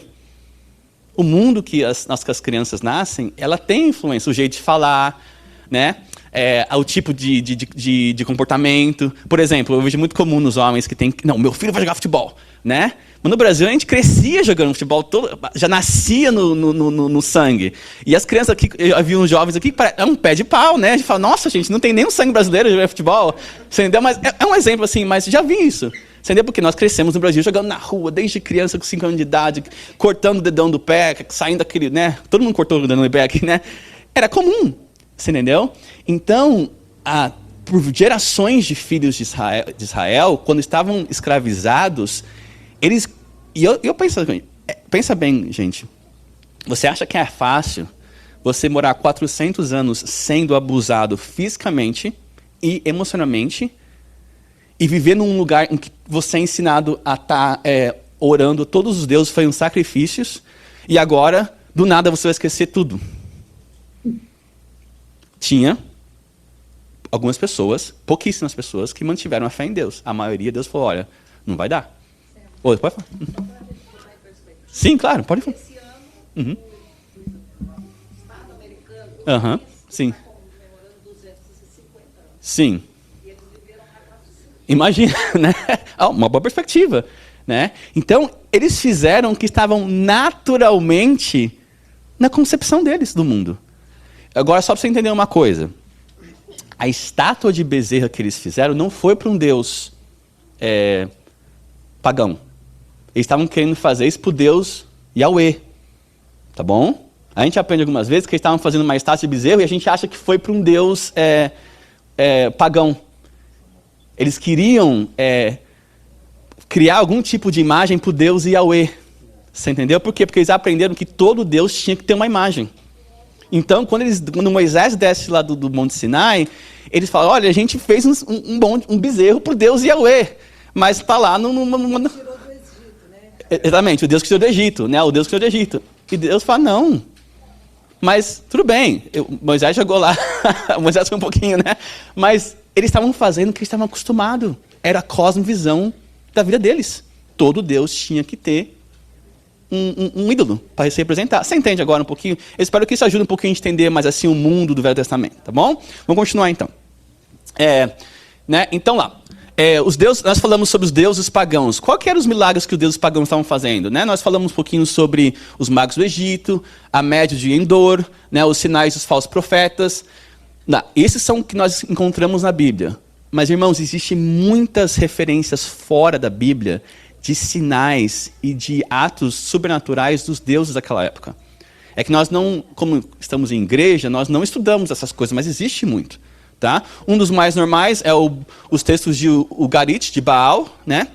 O mundo que as crianças nascem, ela tem influência, o jeito de falar, né? O tipo de comportamento. Por exemplo, eu vejo muito comum nos homens que tem... Não, meu filho vai jogar futebol, né? Mas no Brasil a gente crescia jogando futebol, já nascia no sangue. E as crianças aqui, eu vi uns jovens aqui, é um pé de pau, né? A gente fala, nossa, gente, não tem nem um sangue brasileiro de jogar futebol. Você entendeu? Mas é um exemplo assim, mas já vi isso. Você entendeu? Porque nós crescemos no Brasil jogando na rua, desde criança com 5 anos de idade, cortando o dedão do pé, saindo daquele, né? Todo mundo cortou o dedão do pé aqui, né? Era comum. Você entendeu? Então, por gerações de filhos de Israel, quando estavam escravizados, eles... E eu pensa bem, gente. Você acha que é fácil você morar 400 anos sendo abusado fisicamente e emocionalmente e viver num lugar em que você é ensinado a estar orando todos os deuses, fazendo sacrifícios, e agora, do nada, você vai esquecer tudo. Tinha algumas pessoas, pouquíssimas pessoas, que mantiveram a fé em Deus. A maioria, Deus falou, olha, não vai dar. Oi, pode falar. Sim, claro, pode falar. Esse ano, Uhum. o Estado americano, Aham, sim. está comemorando 250 anos. Sim. E eles viveram há 400. Imagina, né? Uma boa perspectiva, né? Então, eles fizeram o que estavam naturalmente na concepção deles do mundo. Agora, só para você entender uma coisa. A estátua de Bezerra que eles fizeram não foi para um deus pagão. Eles estavam querendo fazer isso para o deus Yahweh. Tá bom? A gente aprende algumas vezes que eles estavam fazendo uma estátua de bezerro e a gente acha que foi para um deus pagão. Eles queriam criar algum tipo de imagem para o deus Yahweh. Você entendeu? Por quê? Porque eles aprenderam que todo deus tinha que ter uma imagem. Então, quando Moisés desce lá do Monte Sinai, eles falam, olha, a gente fez um bezerro para o Deus Yahweh, mas está lá no... Tirou do Egito, né? Exatamente, o Deus que tirou do Egito, né? O Deus que tirou do Egito. E Deus fala, não, mas tudo bem, Moisés jogou lá, Moisés foi um pouquinho, né? Mas eles estavam fazendo o que eles estavam acostumados, era a cosmovisão da vida deles. Todo Deus tinha que ter um ídolo para se representar. Você entende agora um pouquinho? Eu espero que isso ajude um pouquinho a entender mais assim o mundo do Velho Testamento, tá bom? Vamos continuar então. Então lá, os deuses, nós falamos sobre os deuses pagãos. Qual que eram os milagres que os deuses pagãos estavam fazendo? Né? Nós falamos um pouquinho sobre os magos do Egito, a média de Endor, né? Os sinais dos falsos profetas. Esses são o que nós encontramos na Bíblia. Mas, irmãos, existem muitas referências fora da Bíblia de sinais e de atos sobrenaturais dos deuses daquela época. É que nós não, como estamos em igreja, nós não estudamos essas coisas, mas existe muito. Tá? Um dos mais normais é os textos de Ugarit, de Baal, né?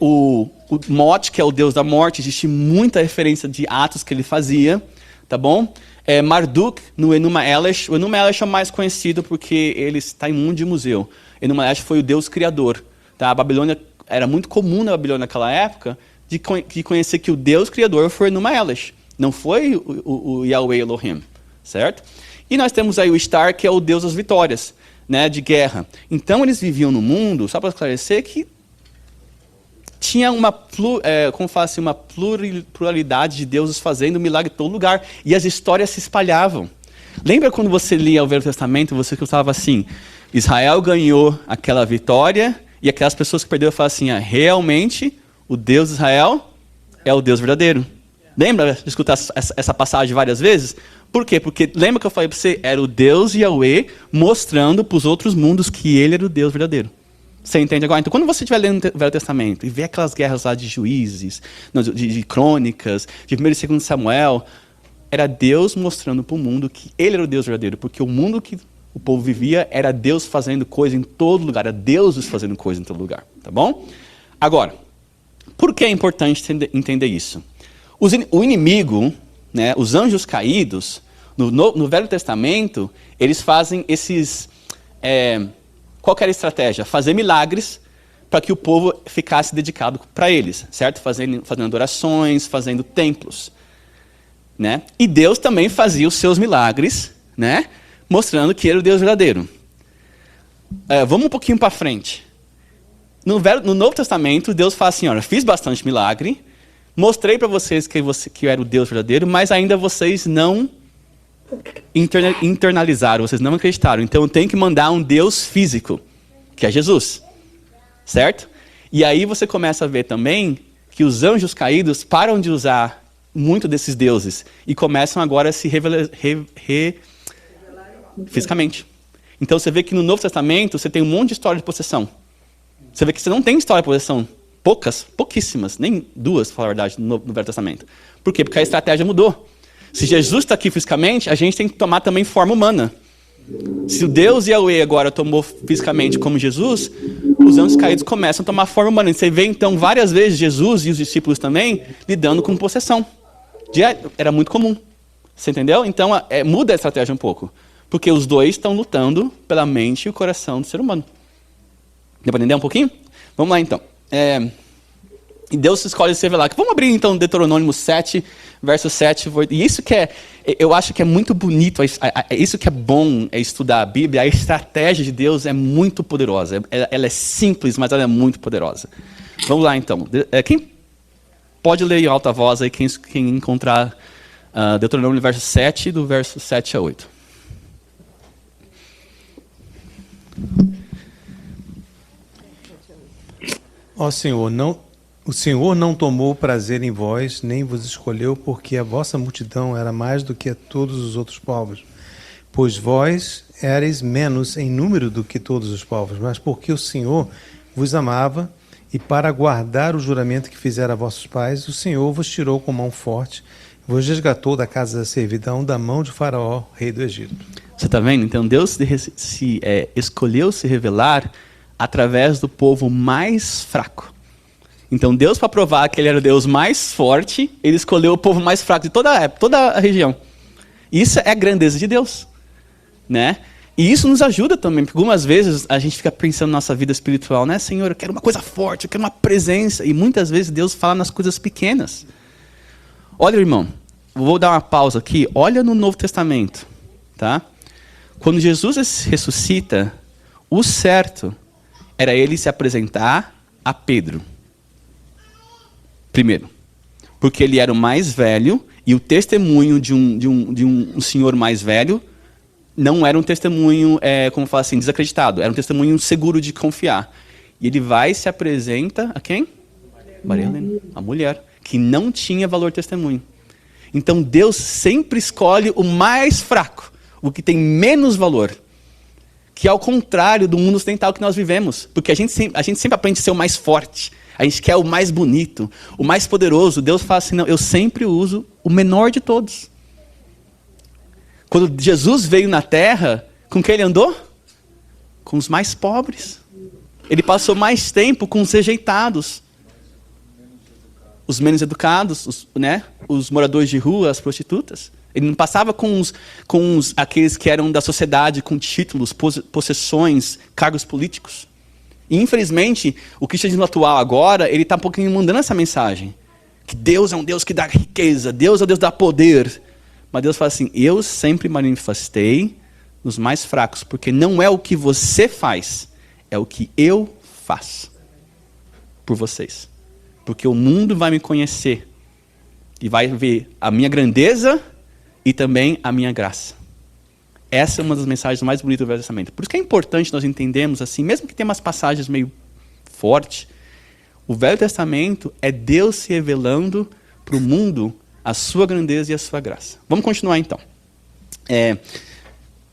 O Mot, que é o deus da morte, existe muita referência de atos que ele fazia, tá bom? Marduk, no Enuma Elish. O Enuma Elish é o mais conhecido porque ele está em um monte de museu. Enuma Elish foi o deus criador. Tá? A Babilônia era muito comum na Babilônia naquela época de conhecer que o Deus criador foi Enuma Elish. Não foi o Yahweh Elohim, certo? E nós temos aí o Ishtar, que é o Deus das vitórias, né, de guerra. Então eles viviam no mundo, só para esclarecer, que tinha uma pluralidade de deuses fazendo milagre em todo lugar. E as histórias se espalhavam. Lembra quando você lia o Velho Testamento, você escutava assim, Israel ganhou aquela vitória, e aquelas pessoas que perderam falavam assim, realmente o Deus de Israel é o Deus verdadeiro. Lembra de escutar essa passagem várias vezes? Por quê? Porque lembra que eu falei para você, era o Deus Yahweh mostrando para os outros mundos que ele era o Deus verdadeiro. Você entende agora? Então, quando você estiver lendo o Velho Testamento e vê aquelas guerras lá de juízes, de crônicas, de 1 e 2 Samuel, era Deus mostrando para o mundo que ele era o Deus verdadeiro, porque o mundo que o povo vivia era Deus fazendo coisa em todo lugar, era Deus fazendo coisa em todo lugar, tá bom? Agora, por que é importante entender isso? O inimigo, né, os anjos caídos, no Velho Testamento, eles fazem esses... qual que era a estratégia? Fazer milagres para que o povo ficasse dedicado para eles, certo? Fazendo adorações, fazendo templos. Né? E Deus também fazia os seus milagres, né? Mostrando que ele era o Deus verdadeiro. Vamos um pouquinho para frente. No Novo Testamento, Deus fala assim, olha, fiz bastante milagre, mostrei para vocês que eu era o Deus verdadeiro, mas ainda vocês não internalizaram, vocês não acreditaram. Então eu tenho que mandar um Deus físico, que é Jesus. Certo? E aí você começa a ver também que os anjos caídos param de usar muito desses deuses e começam agora a se revelar fisicamente. Então você vê que no Novo Testamento você tem um monte de história de possessão. Você vê que você não tem história de possessão. Pouquíssimas, nem duas, para falar a verdade, no Velho Testamento. Por quê? Porque a estratégia mudou. Se Jesus está aqui fisicamente, a gente tem que tomar também forma humana. Se o Deus Yahweh agora tomou fisicamente como Jesus, os anjos caídos começam a tomar forma humana. E você vê então várias vezes Jesus e os discípulos também lidando com possessão. Era muito comum. Você entendeu? Então muda a estratégia um pouco. Porque os dois estão lutando pela mente e o coração do ser humano. Deu para entender um pouquinho? Vamos lá então. E Deus escolhe se revelar. Vamos abrir então Deuteronômio 7, verso 7. E isso que eu acho que é muito bonito, isso que é bom estudar a Bíblia, a estratégia de Deus é muito poderosa. Ela é simples, mas ela é muito poderosa. Vamos lá então. Quem pode ler em alta voz aí, quem encontrar Deuteronômio verso 7, do verso 7 a 8. Ó Senhor, o Senhor não tomou prazer em vós, nem vos escolheu, porque a vossa multidão era mais do que todos os outros povos. Pois vós éreis menos em número do que todos os povos, mas porque o Senhor vos amava, e para guardar o juramento que fizera a vossos pais, o Senhor vos tirou com mão forte, vos resgatou da casa da servidão, da mão de Faraó, rei do Egito. Você está vendo? Então Deus escolheu se revelar através do povo mais fraco. Então Deus, para provar que ele era o Deus mais forte, ele escolheu o povo mais fraco de toda a região. Isso é a grandeza de Deus, né? E isso nos ajuda também, porque algumas vezes a gente fica pensando na nossa vida espiritual, né? Senhor, eu quero uma coisa forte, eu quero uma presença. E muitas vezes Deus fala nas coisas pequenas. Olha, irmão, vou dar uma pausa aqui. Olha no Novo Testamento, tá? Quando Jesus ressuscita, o certo era ele se apresentar a Pedro. Primeiro, porque ele era o mais velho e o testemunho de um senhor mais velho não era um testemunho, como fala assim, desacreditado. Era um testemunho seguro de confiar. E ele vai e se apresenta a quem? Maria Helena, a mulher, que não tinha valor testemunho. Então Deus sempre escolhe o mais fraco, o que tem menos valor. Que é ao contrário do mundo ocidental que nós vivemos. Porque a gente sempre aprende a ser o mais forte. A gente quer o mais bonito, o mais poderoso. Deus fala assim, não, eu sempre uso o menor de todos. Quando Jesus veio na Terra, com quem ele andou? Com os mais pobres. Ele passou mais tempo com os rejeitados. Os menos educados, os moradores de rua, as prostitutas. Ele não passava com aqueles que eram da sociedade, com títulos, possessões, cargos políticos. E, infelizmente, o cristianismo atual agora, ele está um pouquinho mandando essa mensagem. Que Deus é um Deus que dá riqueza, Deus é um Deus que dá poder. Mas Deus fala assim, eu sempre manifestei nos mais fracos, porque não é o que você faz, é o que eu faço por vocês. Porque o mundo vai me conhecer e vai ver a minha grandeza e também a minha graça. Essa é uma das mensagens mais bonitas do Velho Testamento. Por isso que é importante nós entendermos, assim, mesmo que tenha umas passagens meio fortes, o Velho Testamento é Deus se revelando para o mundo a sua grandeza e a sua graça. Vamos continuar então.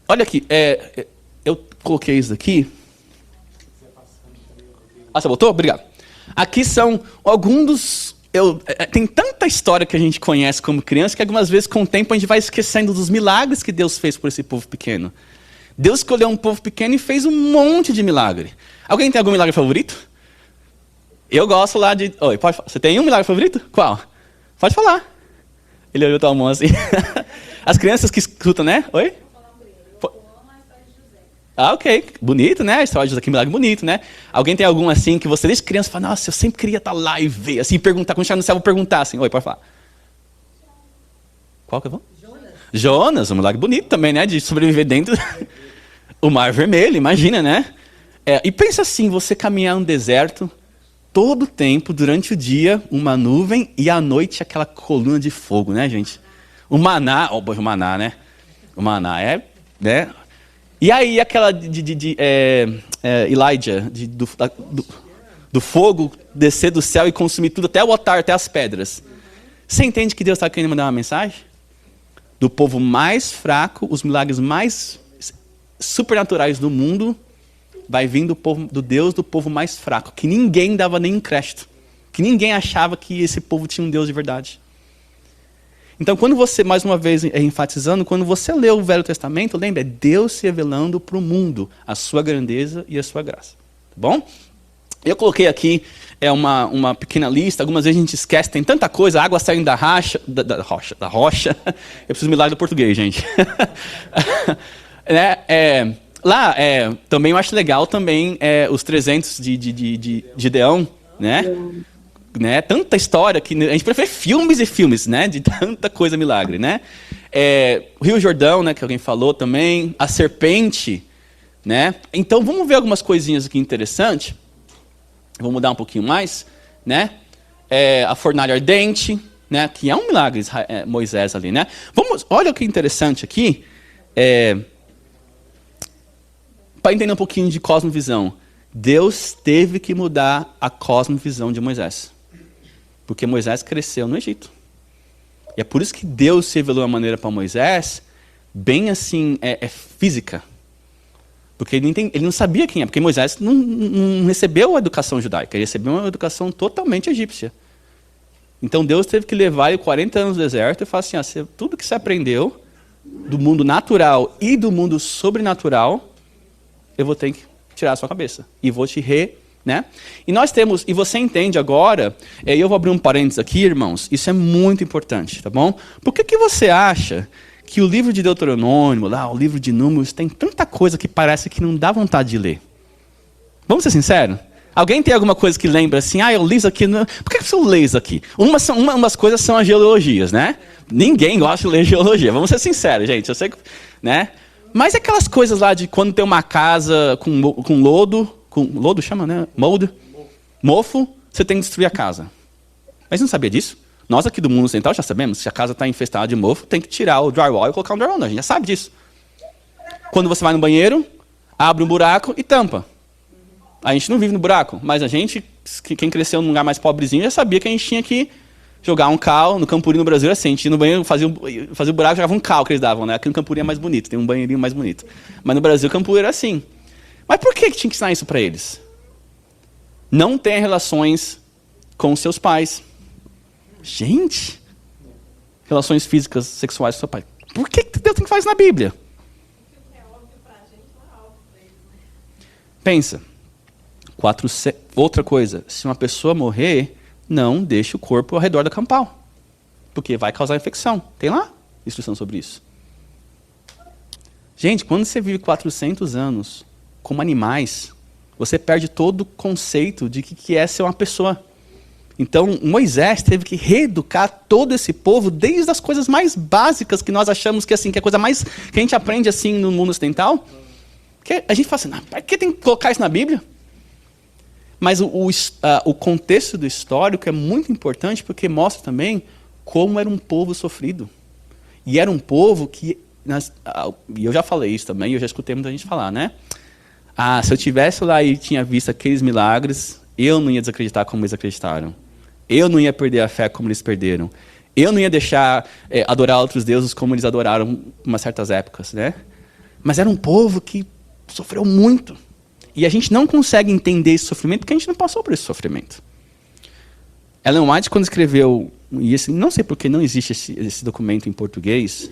Olha aqui, eu coloquei isso aqui. Você botou? Obrigado. Aqui são alguns dos... tem tanta história que a gente conhece como criança que algumas vezes com o tempo a gente vai esquecendo dos milagres que Deus fez por esse povo pequeno. Deus escolheu um povo pequeno e fez um monte de milagre. Alguém tem algum milagre favorito? Eu gosto lá de... Oi, pode falar. Você tem um milagre favorito? Qual? Pode falar. Ele olhou tua mão assim. As crianças que escutam, né? Oi? Ok, bonito, né? A história de José, que milagre bonito, né? Alguém tem algum assim que você desde criança fala, nossa, eu sempre queria estar lá e ver, assim, perguntar, quando chegar no céu, eu vou perguntar assim, oi, pode falar. Qual que é bom? Jonas, um milagre bonito também, né? De sobreviver dentro o Mar Vermelho, imagina, né? E pensa assim, você caminhar no deserto, todo o tempo, durante o dia, uma nuvem e à noite aquela coluna de fogo, né, gente? O maná, o maná, né? O maná né? E aí aquela Elijah, do fogo descer do céu e consumir tudo, até o altar, até as pedras. Você entende que Deus está querendo mandar uma mensagem? Do povo mais fraco, os milagres mais supernaturais do mundo, vai vir do Deus do povo mais fraco, que ninguém dava nenhum crédito, que ninguém achava que esse povo tinha um Deus de verdade. Então, quando você, mais uma vez enfatizando, quando você lê o Velho Testamento, lembra, é Deus se revelando para o mundo a sua grandeza e a sua graça. Tá bom? Eu coloquei aqui uma pequena lista, algumas vezes a gente esquece, tem tanta coisa, água saindo da rocha. Eu preciso milagre do português, gente. Lá, também eu acho legal também os 300 de Gideão, né? Tanta história que a gente prefere filmes e filmes, né? De tanta coisa milagre, né? O Rio Jordão, né? Que alguém falou também. A serpente, né? Então, vamos ver algumas coisinhas aqui interessantes. Vou mudar um pouquinho mais, né? A fornalha ardente, né? Que é um milagre, Moisés ali, né? Olha o que interessante aqui. Para entender um pouquinho de cosmovisão. Deus teve que mudar a cosmovisão de Moisés. Porque Moisés cresceu no Egito. E é por isso que Deus se revelou de uma maneira para Moisés, bem assim, física. Porque ele não sabia quem é. Porque Moisés não recebeu a educação judaica. Ele recebeu uma educação totalmente egípcia. Então Deus teve que levar ele 40 anos no deserto e falar assim, tudo que você aprendeu do mundo natural e do mundo sobrenatural, eu vou ter que tirar a sua cabeça. E vou te né? E você entende agora, e eu vou abrir um parênteses aqui, irmãos, isso é muito importante, tá bom? Por que você acha que o livro de Deuteronômio, o livro de Números, tem tanta coisa que parece que não dá vontade de ler? Vamos ser sinceros? Alguém tem alguma coisa que lembra assim, eu li isso aqui, por que eu leio isso aqui? Umas coisas são as genealogias, né? Ninguém gosta de ler genealogia, vamos ser sinceros, gente, eu sei que, né? Mas aquelas coisas lá de quando tem uma casa com lodo chama, né? Mofo, você tem que destruir a casa. Mas não sabia disso? Nós aqui do mundo ocidental já sabemos, se a casa está infestada de mofo, tem que tirar o drywall e colocar um drywall. A gente já sabe disso. Quando você vai no banheiro, abre um buraco e tampa. A gente não vive no buraco, mas a gente, quem cresceu num lugar mais pobrezinho, já sabia que a gente tinha que jogar um cal. No Campuri, no Brasil, assim, a gente ia no banheiro, fazia o buraco, jogava um cal que eles davam, né? Aqui no Campuri é mais bonito, tem um banheirinho mais bonito. Mas no Brasil, o Campuri era assim. Mas por que tinha que ensinar isso para eles? Não tenha relações com seus pais. Gente! Relações físicas, sexuais com seu pai. Por que Deus tem que fazer isso na Bíblia? Pensa. Outra coisa. Se uma pessoa morrer, não deixe o corpo ao redor da campal. Porque vai causar infecção. Tem lá instrução sobre isso. Gente, quando você vive 400 anos como animais, você perde todo o conceito de que é ser uma pessoa. Então, Moisés teve que reeducar todo esse povo desde as coisas mais básicas que nós achamos que, que é a coisa mais que a gente aprende assim no mundo ocidental. Que a gente fala assim, para que tem que colocar isso na Bíblia? Mas o contexto do histórico é muito importante porque mostra também como era um povo sofrido. E era um povo que, e eu já falei isso também, eu já escutei muita gente falar, né? Se eu tivesse lá e tinha visto aqueles milagres, eu não ia desacreditar como eles acreditaram. Eu não ia perder a fé como eles perderam. Eu não ia deixar adorar outros deuses como eles adoraram em umas certas épocas, né? Mas era um povo que sofreu muito. E a gente não consegue entender esse sofrimento porque a gente não passou por esse sofrimento. Ellen White, quando escreveu, e não sei por que não existe esse documento em português,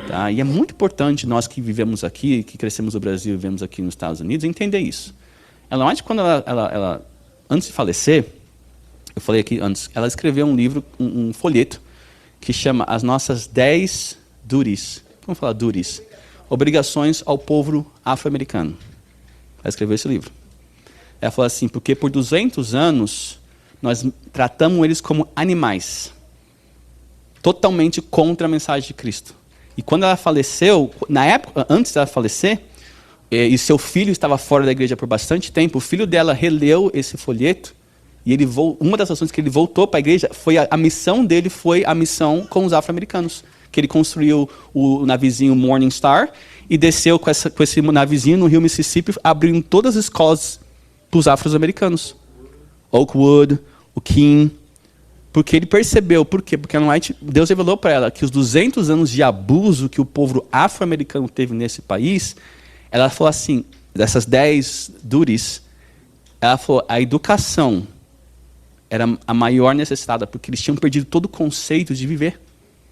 tá? E é muito importante nós que vivemos aqui, que crescemos no Brasil e vivemos aqui nos Estados Unidos, entender isso. Ellen White, quando ela antes de falecer, eu falei aqui antes, ela escreveu um livro, um folheto, que chama As Nossas 10 Duties. Vamos falar duties. Obrigações ao povo afro-americano. Ela escreveu esse livro. Ela falou assim, porque por 200 anos, nós tratamos eles como animais. Totalmente contra a mensagem de Cristo. E quando ela faleceu, na época, antes dela falecer, e seu filho estava fora da igreja por bastante tempo, o filho dela releu esse folheto, e uma das ações que ele voltou para a igreja, foi a missão dele foi a missão com os afro-americanos. Que ele construiu o navezinho Morning Star, e desceu com esse navezinho no rio Mississippi, abrindo todas as escolas para os afro-americanos. Oakwood, o King, porque ele percebeu, por quê? Porque Deus revelou para ela que os 200 anos de abuso que o povo afro-americano teve nesse país, ela falou assim, dessas 10 duties, ela falou, a educação era a maior necessitada, porque eles tinham perdido todo o conceito de viver,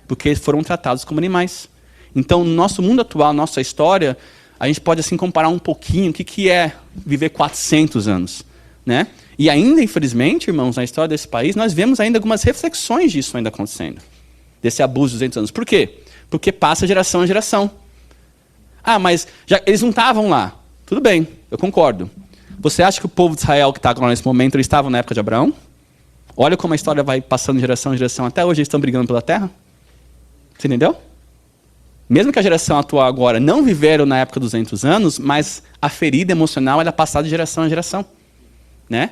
porque eles foram tratados como animais. Então, no nosso mundo atual, nossa história, a gente pode assim comparar um pouquinho o que é viver 400 anos, né? E ainda, infelizmente, irmãos, na história desse país, nós vemos ainda algumas reflexões disso ainda acontecendo. Desse abuso de 200 anos. Por quê? Porque passa geração a geração. Ah, mas eles não estavam lá. Tudo bem, eu concordo. Você acha que o povo de Israel que está agora nesse momento, eles estavam na época de Abraão? Olha como a história vai passando de geração em geração. Até hoje eles estão brigando pela terra. Você entendeu? Mesmo que a geração atual agora não viveram na época dos 200 anos, mas a ferida emocional ela é passada de geração em geração. Né?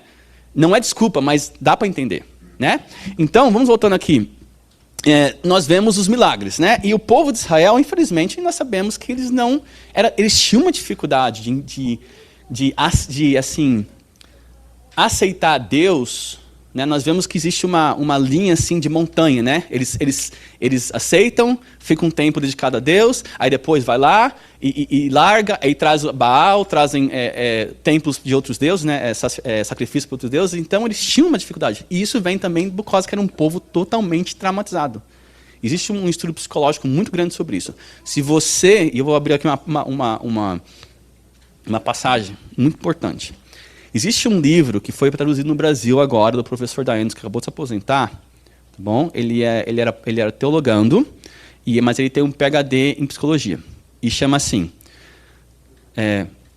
Não é desculpa, mas dá para entender. Né? Então, vamos voltando aqui. Nós vemos os milagres. Né? E o povo de Israel, infelizmente, nós sabemos que eles não... eles tinham uma dificuldade de assim, aceitar Deus... Né, nós vemos que existe uma linha assim de montanha, né? Eles aceitam, ficam um tempo dedicado a Deus, aí depois vai lá e larga, aí traz Baal, trazem templos de outros deuses, né? Sacrifícios para outros deuses. Então eles tinham uma dificuldade. E isso vem também por causa que era um povo totalmente traumatizado. Existe um estudo psicológico muito grande sobre isso. Se você, e eu vou abrir aqui uma passagem muito importante. Existe um livro que foi traduzido no Brasil agora, do professor Daenos, que acabou de se aposentar. Tá bom? Ele era teologando, mas ele tem um PhD em psicologia. E chama assim,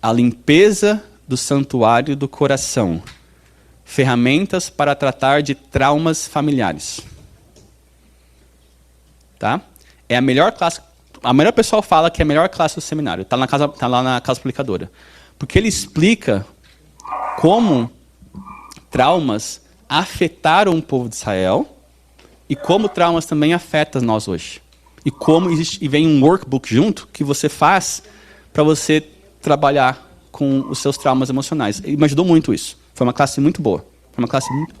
A Limpeza do Santuário do Coração. Ferramentas para tratar de traumas familiares. Tá? É a melhor classe... A melhor pessoa fala que é a melhor classe do seminário. Está lá na Casa Publicadora. Porque ele explica... como traumas afetaram o povo de Israel e como traumas também afetam nós hoje. E vem um workbook junto que você faz para você trabalhar com os seus traumas emocionais. E me ajudou muito isso. Foi uma classe muito boa. Foi uma classe muito...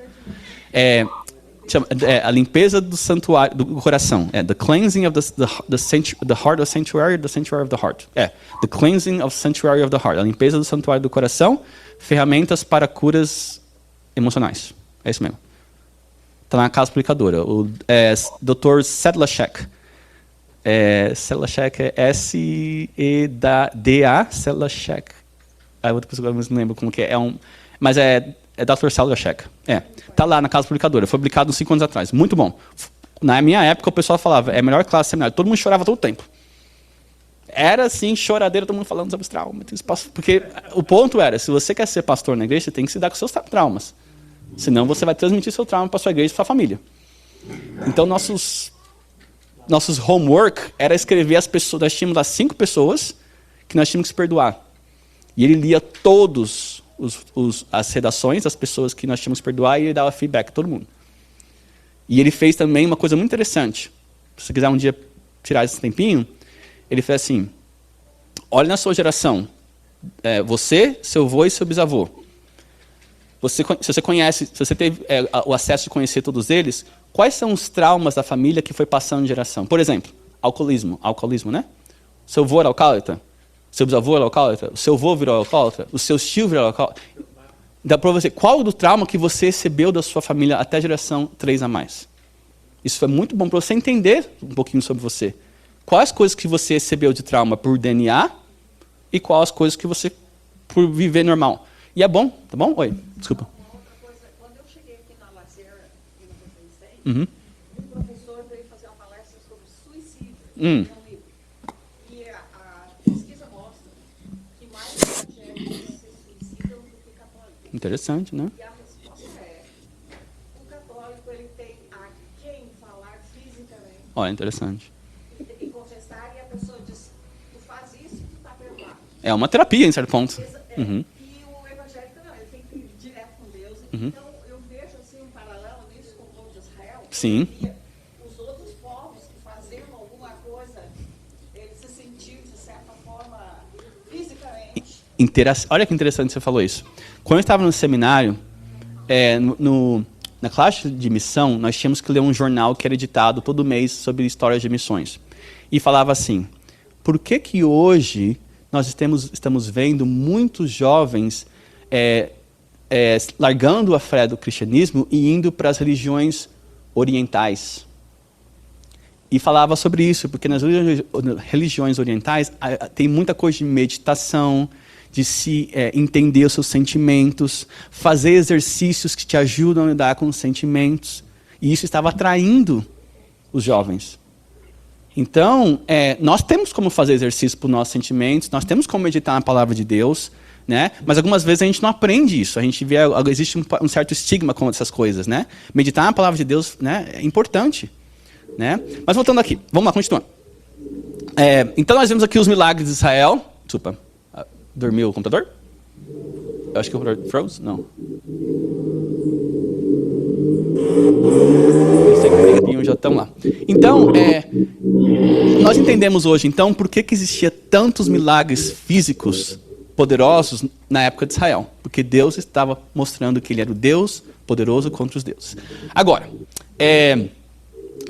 a limpeza do santuário do coração. The cleansing of the heart of sanctuary of the heart. The cleansing of sanctuary of the heart. A limpeza do santuário do coração, ferramentas para curas emocionais. É isso mesmo. Está na Casa Publicadora. O Dr. Sedlacek. Sedlacek é S-E-D-A, Sedlacek. Outra pessoa não lembro como que é. Mas é Dr. Sedlacek. Está lá na Casa Publicadora. Foi publicado uns 5 anos atrás. Muito bom. Na minha época, o pessoal falava, é a melhor classe seminário. Todo mundo chorava todo o tempo. Era assim, choradeira, todo mundo falando sobre os traumas. Porque o ponto era, se você quer ser pastor na igreja, você tem que se dar com seus traumas. Senão você vai transmitir seu trauma para sua igreja e para sua família. Então, nossos homework era escrever as pessoas. Nós tínhamos lá 5 pessoas que nós tínhamos que se perdoar. E ele lia todos as redações das pessoas que nós tínhamos que perdoar e ele dava feedback a todo mundo. E ele fez também uma coisa muito interessante. Se você quiser um dia tirar esse tempinho, ele fez assim, olha na sua geração, você, seu avô e seu bisavô. Se você teve o acesso de conhecer todos eles, quais são os traumas da família que foi passando de geração? Por exemplo, alcoolismo, né? Seu avô era alcoólatra? Seu bisavô era alcoólatra? O seu avô virou alcoólatra? O seu tio virou alcoólatra? Dá para você, qual do trauma que você recebeu da sua família até a geração 3 a mais? Isso foi muito bom para você entender um pouquinho sobre você. Quais coisas que você recebeu de trauma por DNA e quais coisas que você por viver normal. E é bom, tá bom? Oi, desculpa. Uma outra coisa, quando eu cheguei aqui na Lazer, em 96, um professor veio fazer uma palestra sobre suicídio. Um livro. E a pesquisa mostra que mais evangélicos se suicidam do que católicos. Interessante, né? E a resposta é, o católico ele tem a quem falar fisicamente. Olha, interessante. E confessar, e a pessoa diz, tu faz isso e tu está perdoado. É uma terapia, em certo ponto. E o evangélico não, ele tem que ir direto com Deus. Então, eu vejo assim um paralelo nisso com o povo de Israel. Sim. E os outros povos que faziam alguma coisa, eles se sentiam, de certa forma, fisicamente. Olha que interessante você falou isso. Quando eu estava no seminário, na classe de missão, nós tínhamos que ler um jornal que era editado todo mês sobre histórias de missões. E falava assim, por que hoje nós estamos vendo muitos jovens largando a fé do cristianismo e indo para as religiões orientais? E falava sobre isso, porque nas religiões orientais tem muita coisa de meditação, de se entender os seus sentimentos, fazer exercícios que te ajudam a lidar com os sentimentos. E isso estava atraindo os jovens. Então, nós temos como fazer exercício para os nossos sentimentos, nós temos como meditar na palavra de Deus, né? Mas algumas vezes a gente não aprende isso. A gente vê, existe um certo estigma com essas coisas, né? Meditar na palavra de Deus, né, é importante, né? Mas voltando aqui, vamos lá, continuando. Então nós vemos aqui os milagres de Israel. Desculpa, dormiu o computador? Eu acho que o computador froze? Não. Já estão lá. Então, nós entendemos hoje, então, por que existia tantos milagres físicos poderosos na época de Israel. Porque Deus estava mostrando que ele era o Deus poderoso contra os deuses. Agora,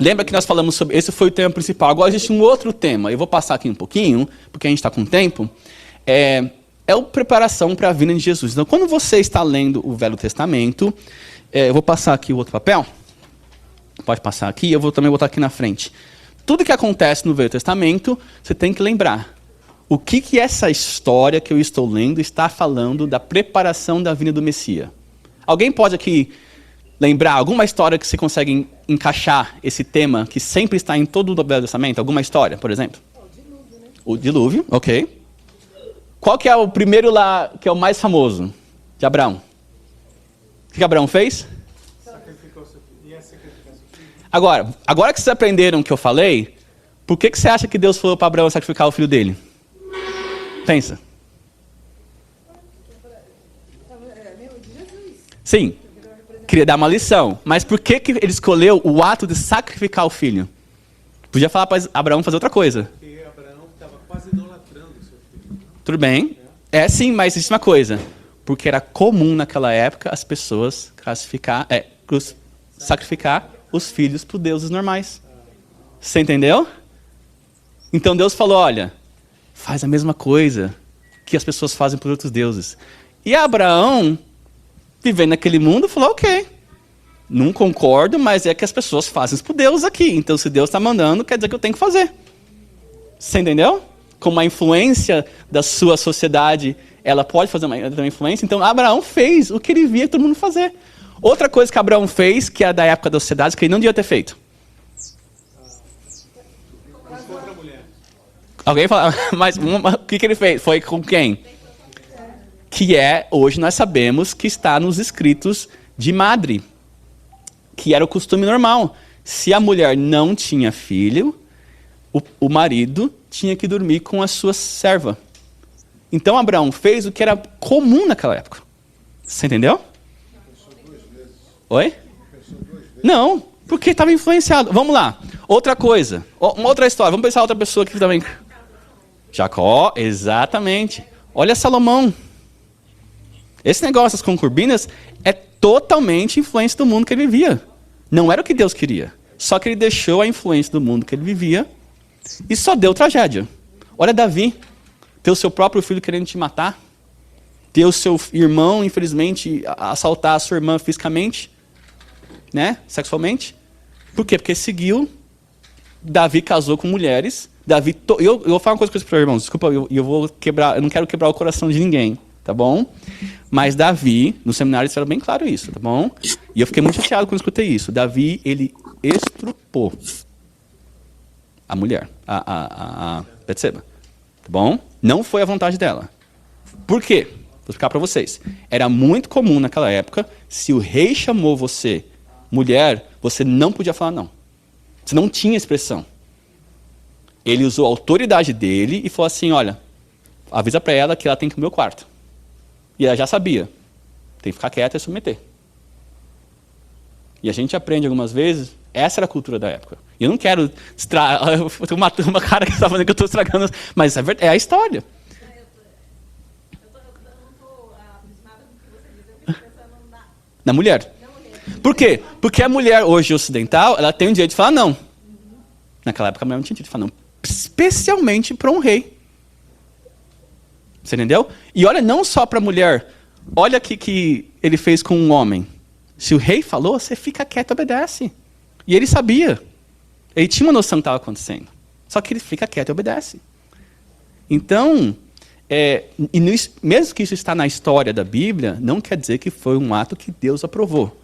lembra que nós falamos sobre... Esse foi o tema principal. Agora existe um outro tema. Eu vou passar aqui um pouquinho, porque a gente está com tempo. É a preparação para a vinda de Jesus. Então, quando você está lendo o Velho Testamento... eu vou passar aqui o outro papel. Pode passar aqui. Eu vou também botar aqui na frente. Tudo que acontece no Velho Testamento, você tem que lembrar. O que essa história que eu estou lendo está falando da preparação da vinda do Messias? Alguém pode aqui lembrar alguma história que você consegue encaixar esse tema que sempre está em todo o Velho Testamento? Alguma história, por exemplo? O dilúvio, né? O dilúvio, ok. Qual que é o primeiro lá, que é o mais famoso? De Abraão. O que Abraão fez? Sacrificou seu filho. Ia sacrificar seu filho. Agora que vocês aprenderam o que eu falei, por que você acha que Deus falou para Abraão sacrificar o filho dele? Pensa. Sim, queria dar uma lição. Mas por que ele escolheu o ato de sacrificar o filho? Podia falar para Abraão fazer outra coisa. Porque Abraão estava quase idolatrando seu filho. Tudo bem. Sim, mas existe uma coisa. Porque era comum naquela época as pessoas sacrificar os filhos para os deuses normais. Você entendeu? Então Deus falou, olha, faz a mesma coisa que as pessoas fazem por outros deuses. E Abraão, vivendo naquele mundo, falou, ok, não concordo, mas é que as pessoas fazem isso por Deus aqui. Então se Deus está mandando, quer dizer que eu tenho que fazer. Você entendeu? Como a influência da sua sociedade, ela pode fazer uma influência. Então Abraão fez o que ele via todo mundo fazer. Outra coisa que Abraão fez, que é da época das sociedades, que ele não devia ter feito. Alguém fala, mas o que ele fez? Foi com quem? Que hoje nós sabemos que está nos escritos de Madre, que era o costume normal. Se a mulher não tinha filho, o marido tinha que dormir com a sua serva. Então Abraão fez o que era comum naquela época. Você entendeu? Oi? Não, porque estava influenciado. Vamos lá. Outra coisa. Uma outra história. Vamos pensar outra pessoa aqui também. Jacó, exatamente. Olha Salomão. Esse negócio das concubinas é totalmente influência do mundo que ele vivia. Não era o que Deus queria. Só que ele deixou a influência do mundo que ele vivia e só deu tragédia. Olha Davi. Ter o seu próprio filho querendo te matar. Ter o seu irmão, infelizmente, assaltar a sua irmã fisicamente. Né? Sexualmente. Por quê? Porque seguiu. Davi casou com mulheres. Eu vou falar uma coisa para os irmãos. Desculpa, eu vou quebrar. Eu não quero quebrar o coração de ninguém. Tá bom? Mas Davi, no seminário, isso era bem claro isso. Tá bom? E eu fiquei muito chateado quando escutei isso. Davi, ele estrupou a mulher. A Betseba. Tá bom? Não foi a vontade dela. Por quê? Vou explicar para vocês. Era muito comum naquela época, se o rei chamou você, mulher, você não podia falar não. Você não tinha expressão. Ele usou a autoridade dele e falou assim, olha, avisa para ela que ela tem que ir no meu quarto. E ela já sabia. Tem que ficar quieta e submeter. E a gente aprende algumas vezes, essa era a cultura da época. E eu não quero tem uma cara que está falando que eu estou estragando, mas é a história. Na mulher. Por quê? Porque a mulher hoje ocidental, ela tem o direito de falar não. Naquela época a mulher não tinha direito de falar não. Especialmente para um rei. Você entendeu? E olha, não só para a mulher. Olha o que ele fez com um homem. Se o rei falou, você fica quieto e obedece. E ele sabia. Ele tinha uma noção do que estava acontecendo. Só que ele fica quieto e obedece. Então, mesmo que isso está na história da Bíblia, não quer dizer que foi um ato que Deus aprovou.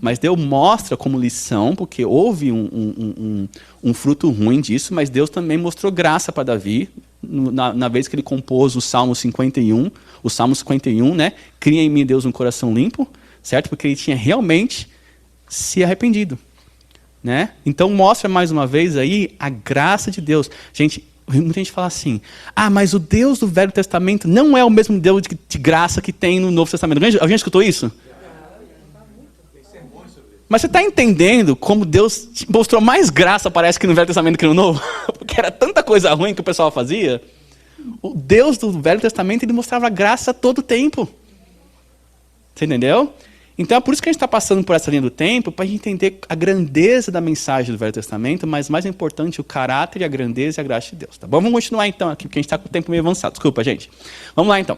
mas Deus mostra como lição, porque houve um fruto ruim disso, mas Deus também mostrou graça para Davi, na vez que ele compôs o Salmo 51, né? Cria em mim, Deus, um coração limpo, certo? Porque ele tinha realmente se arrependido, né? Então mostra mais uma vez aí a graça de Deus. Gente, muita gente fala assim, mas o Deus do Velho Testamento não é o mesmo Deus de graça que tem no Novo Testamento. Alguém escutou isso? Mas você está entendendo como Deus mostrou mais graça, parece, que no Velho Testamento que no Novo? Porque era tanta coisa ruim que o pessoal fazia. O Deus do Velho Testamento, ele mostrava graça a todo tempo. Você entendeu? Então é por isso que a gente está passando por essa linha do tempo, para a gente entender a grandeza da mensagem do Velho Testamento, mas mais importante, o caráter e a grandeza e a graça de Deus. Tá bom? Vamos continuar então aqui, porque a gente está com o tempo meio avançado. Desculpa, gente. Vamos lá então.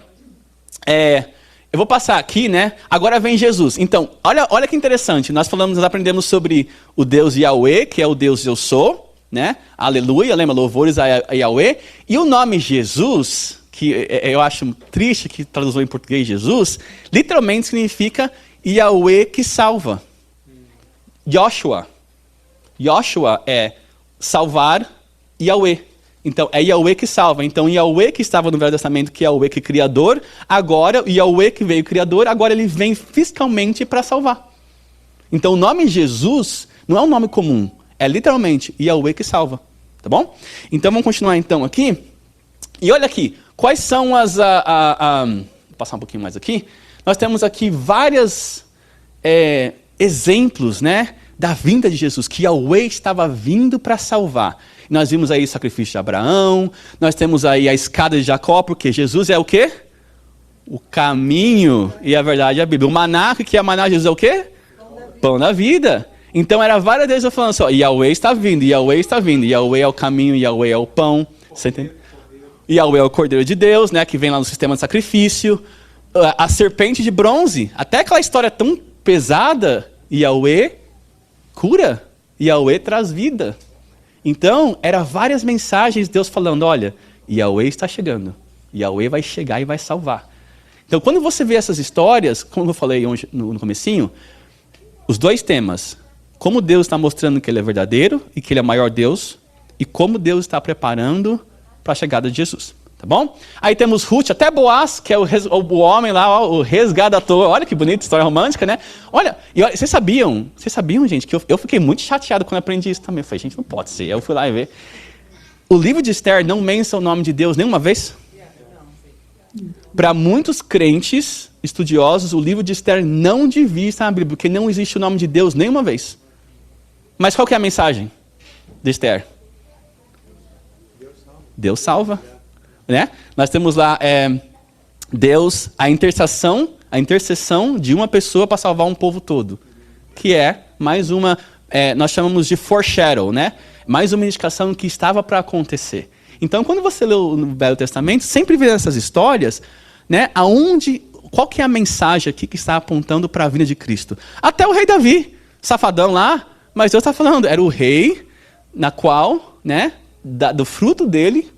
Eu vou passar aqui, né? Agora vem Jesus. Então, olha que interessante. Nós aprendemos sobre o Deus Yahweh, que é o Deus eu sou, né? Aleluia, lembra? Louvores a Yahweh. E o nome Jesus, que eu acho triste que traduziu em português Jesus, literalmente significa Yahweh que salva. Joshua. Joshua é salvar Yahweh. Então, é Yahweh que salva. Então, Yahweh que estava no Velho Testamento, que é Yahweh que é criador, agora, o Yahweh que veio criador, agora ele vem fiscalmente para salvar. Então, o nome Jesus não é um nome comum. É literalmente Yahweh que salva. Tá bom? Então, vamos continuar então aqui. E olha aqui. Quais são as... vou passar um pouquinho mais aqui. Nós temos aqui vários exemplos, né, da vinda de Jesus, que Yahweh estava vindo para salvar. Nós vimos aí o sacrifício de Abraão, nós temos aí a escada de Jacó, porque Jesus é o quê? O caminho e a verdade e a Bíblia. O maná, que é maná, Jesus é o quê? Pão da vida. Então era várias vezes eu falando só, Yahweh está vindo, Yahweh está vindo, Yahweh é o caminho, Yahweh é o pão. Você entende? Yahweh é o Cordeiro de Deus, né, que vem lá no sistema de sacrifício. A serpente de bronze, até aquela história tão pesada, Yahweh cura, Yahweh traz vida. Então, eram várias mensagens de Deus falando, olha, Yahweh está chegando, Yahweh vai chegar e vai salvar. Então, quando você vê essas histórias, como eu falei hoje no comecinho, os dois temas, como Deus está mostrando que Ele é verdadeiro e que Ele é o maior Deus, e como Deus está preparando para a chegada de Jesus. Tá bom? Aí temos Ruth, até Boaz, que é o homem lá, o resgatador. Olha que bonita história romântica, né? Olha, e olha, vocês sabiam, gente, que eu fiquei muito chateado quando aprendi isso também. Eu falei, gente, não pode ser. Aí eu fui lá e ver. O livro de Esther não menciona o nome de Deus nenhuma vez? Para muitos crentes estudiosos, o livro de Esther não devia estar na Bíblia, porque não existe o nome de Deus nenhuma vez. Mas qual que é a mensagem de Esther? Deus salva. Né? Nós temos lá Deus, a intercessão de uma pessoa para salvar um povo todo, que é mais uma, nós chamamos de foreshadow, né? Mais uma indicação que estava para acontecer. Então, quando você lê no Velho Testamento, sempre vê essas histórias, né? Qual que é a mensagem aqui que está apontando para a vinda de Cristo? Até o rei Davi, safadão lá, mas Deus está falando, era o rei na qual, né, do fruto dele,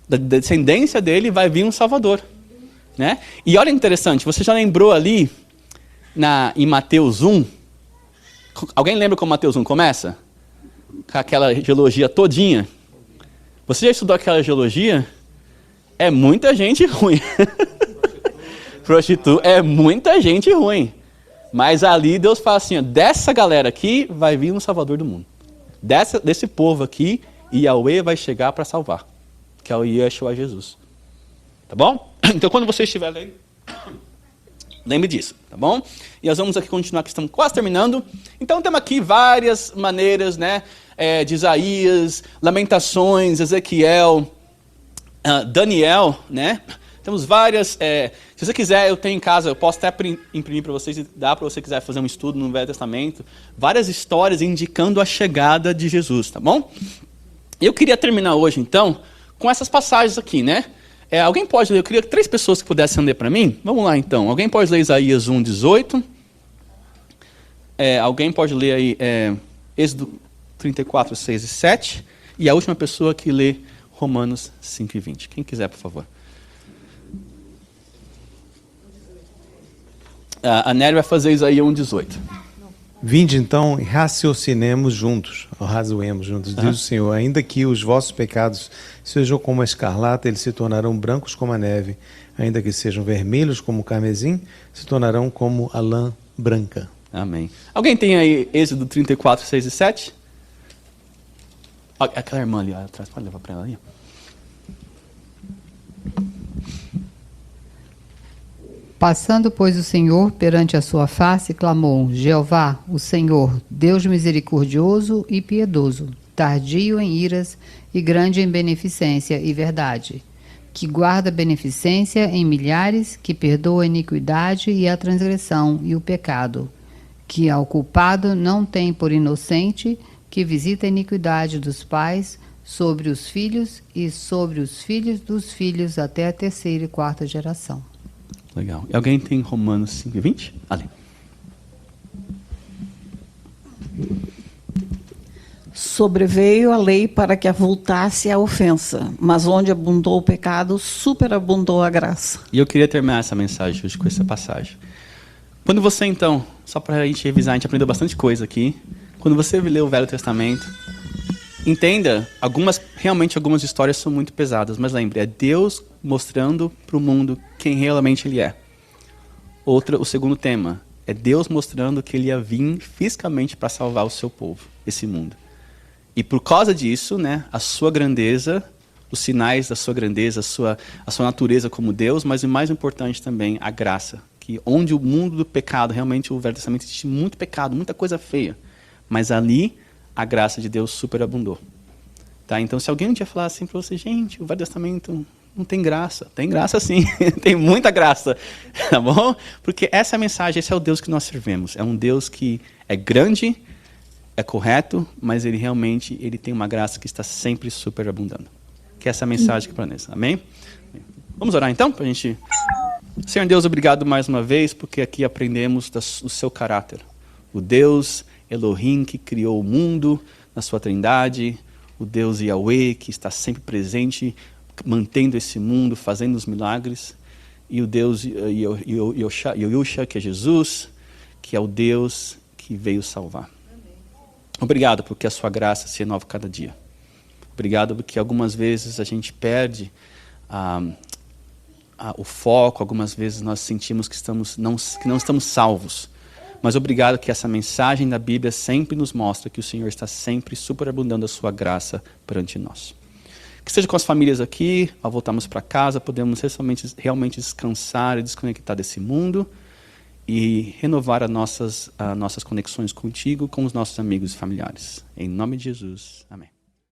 da descendência dele, vai vir um Salvador. Né? E olha que interessante, você já lembrou ali em Mateus 1? Alguém lembra como Mateus 1 começa? Com aquela genealogia todinha. Você já estudou aquela genealogia? É muita gente ruim. Prostituta, é muita gente ruim. Mas ali Deus fala assim, ó, dessa galera aqui vai vir um Salvador do mundo. Desse povo aqui, Yahweh vai chegar para salvar. Que é o Yeshua Jesus. Tá bom? Então, quando você estiver lendo, lembre disso, tá bom? E nós vamos aqui continuar, que estamos quase terminando. Então, temos aqui várias maneiras, né? De Isaías, Lamentações, Ezequiel, Daniel, né? Temos várias... se você quiser, eu tenho em casa, eu posso até imprimir para vocês e dar para você quiser fazer um estudo no Velho Testamento. Várias histórias indicando a chegada de Jesus, tá bom? Eu queria terminar hoje, então, com essas passagens aqui, né? Alguém pode ler? Eu queria que 3 pessoas que pudessem ler para mim. Vamos lá, então. Alguém pode ler Isaías 1:18? Alguém pode ler aí Êxodo 34, 6 e 7? E a última pessoa que lê Romanos 5 e 20. Quem quiser, por favor. A Nery vai fazer Isaías 1:18. Vinde então e raciocinemos juntos, ou razoemos juntos, diz o Senhor, ainda que os vossos pecados sejam como a escarlata, eles se tornarão brancos como a neve, ainda que sejam vermelhos como o carmesim, se tornarão como a lã branca. Amém. Alguém tem aí Êxodo 34, 6 e 7? Aquela irmã ali atrás, pode levar para ela ali? Passando, pois, o Senhor perante a sua face, clamou: Jeová, o Senhor, Deus misericordioso e piedoso, tardio em iras e grande em beneficência e verdade, que guarda beneficência em milhares, que perdoa a iniquidade e a transgressão e o pecado, que ao culpado não tem por inocente, que visita a iniquidade dos pais sobre os filhos e sobre os filhos dos filhos até a 3ª e 4ª geração. Legal. E alguém tem Romanos 5 e 20? Ali. Sobreveio a lei para que avultasse a ofensa, mas onde abundou o pecado, superabundou a graça. E eu queria terminar essa mensagem hoje com essa passagem. Quando você, então, só para a gente revisar, a gente aprendeu bastante coisa aqui. Quando você lê o Velho Testamento, entenda, realmente algumas histórias são muito pesadas, mas lembre, é Deus mostrando para o mundo quem realmente Ele é. O segundo tema, é Deus mostrando que Ele ia vir fisicamente para salvar o seu povo, esse mundo. E por causa disso, né, a sua grandeza, os sinais da sua grandeza, a sua natureza como Deus, mas o mais importante também, a graça. Que onde o mundo do pecado, realmente o Velho Testamento existe muito pecado, muita coisa feia. Mas ali, a graça de Deus superabundou. Tá? Então, se alguém um dia falar assim para você, gente, o Velho Testamento não tem graça. Tem graça sim, tem muita graça. Tá bom? Porque essa é a mensagem, esse é o Deus que nós servimos. É um Deus que é grande, é correto, mas ele realmente tem uma graça que está sempre superabundando. Que é essa mensagem que planeja. Amém? Vamos orar então, para a gente... Senhor Deus, obrigado mais uma vez, porque aqui aprendemos o seu caráter. O Deus Elohim que criou o mundo na sua trindade, o Deus Yahweh que está sempre presente, mantendo esse mundo, fazendo os milagres, e o Deus Yahusha, que é Jesus, que é o Deus que veio salvar. Obrigado porque a sua graça se renova cada dia. Obrigado porque algumas vezes a gente perde o foco, algumas vezes nós sentimos que não estamos salvos. Mas obrigado que essa mensagem da Bíblia sempre nos mostra que o Senhor está sempre superabundando a sua graça perante nós. Que seja com as famílias aqui, ao voltarmos para casa, podemos realmente descansar e desconectar desse mundo e renovar as nossas conexões contigo, com os nossos amigos e familiares. Em nome de Jesus. Amém.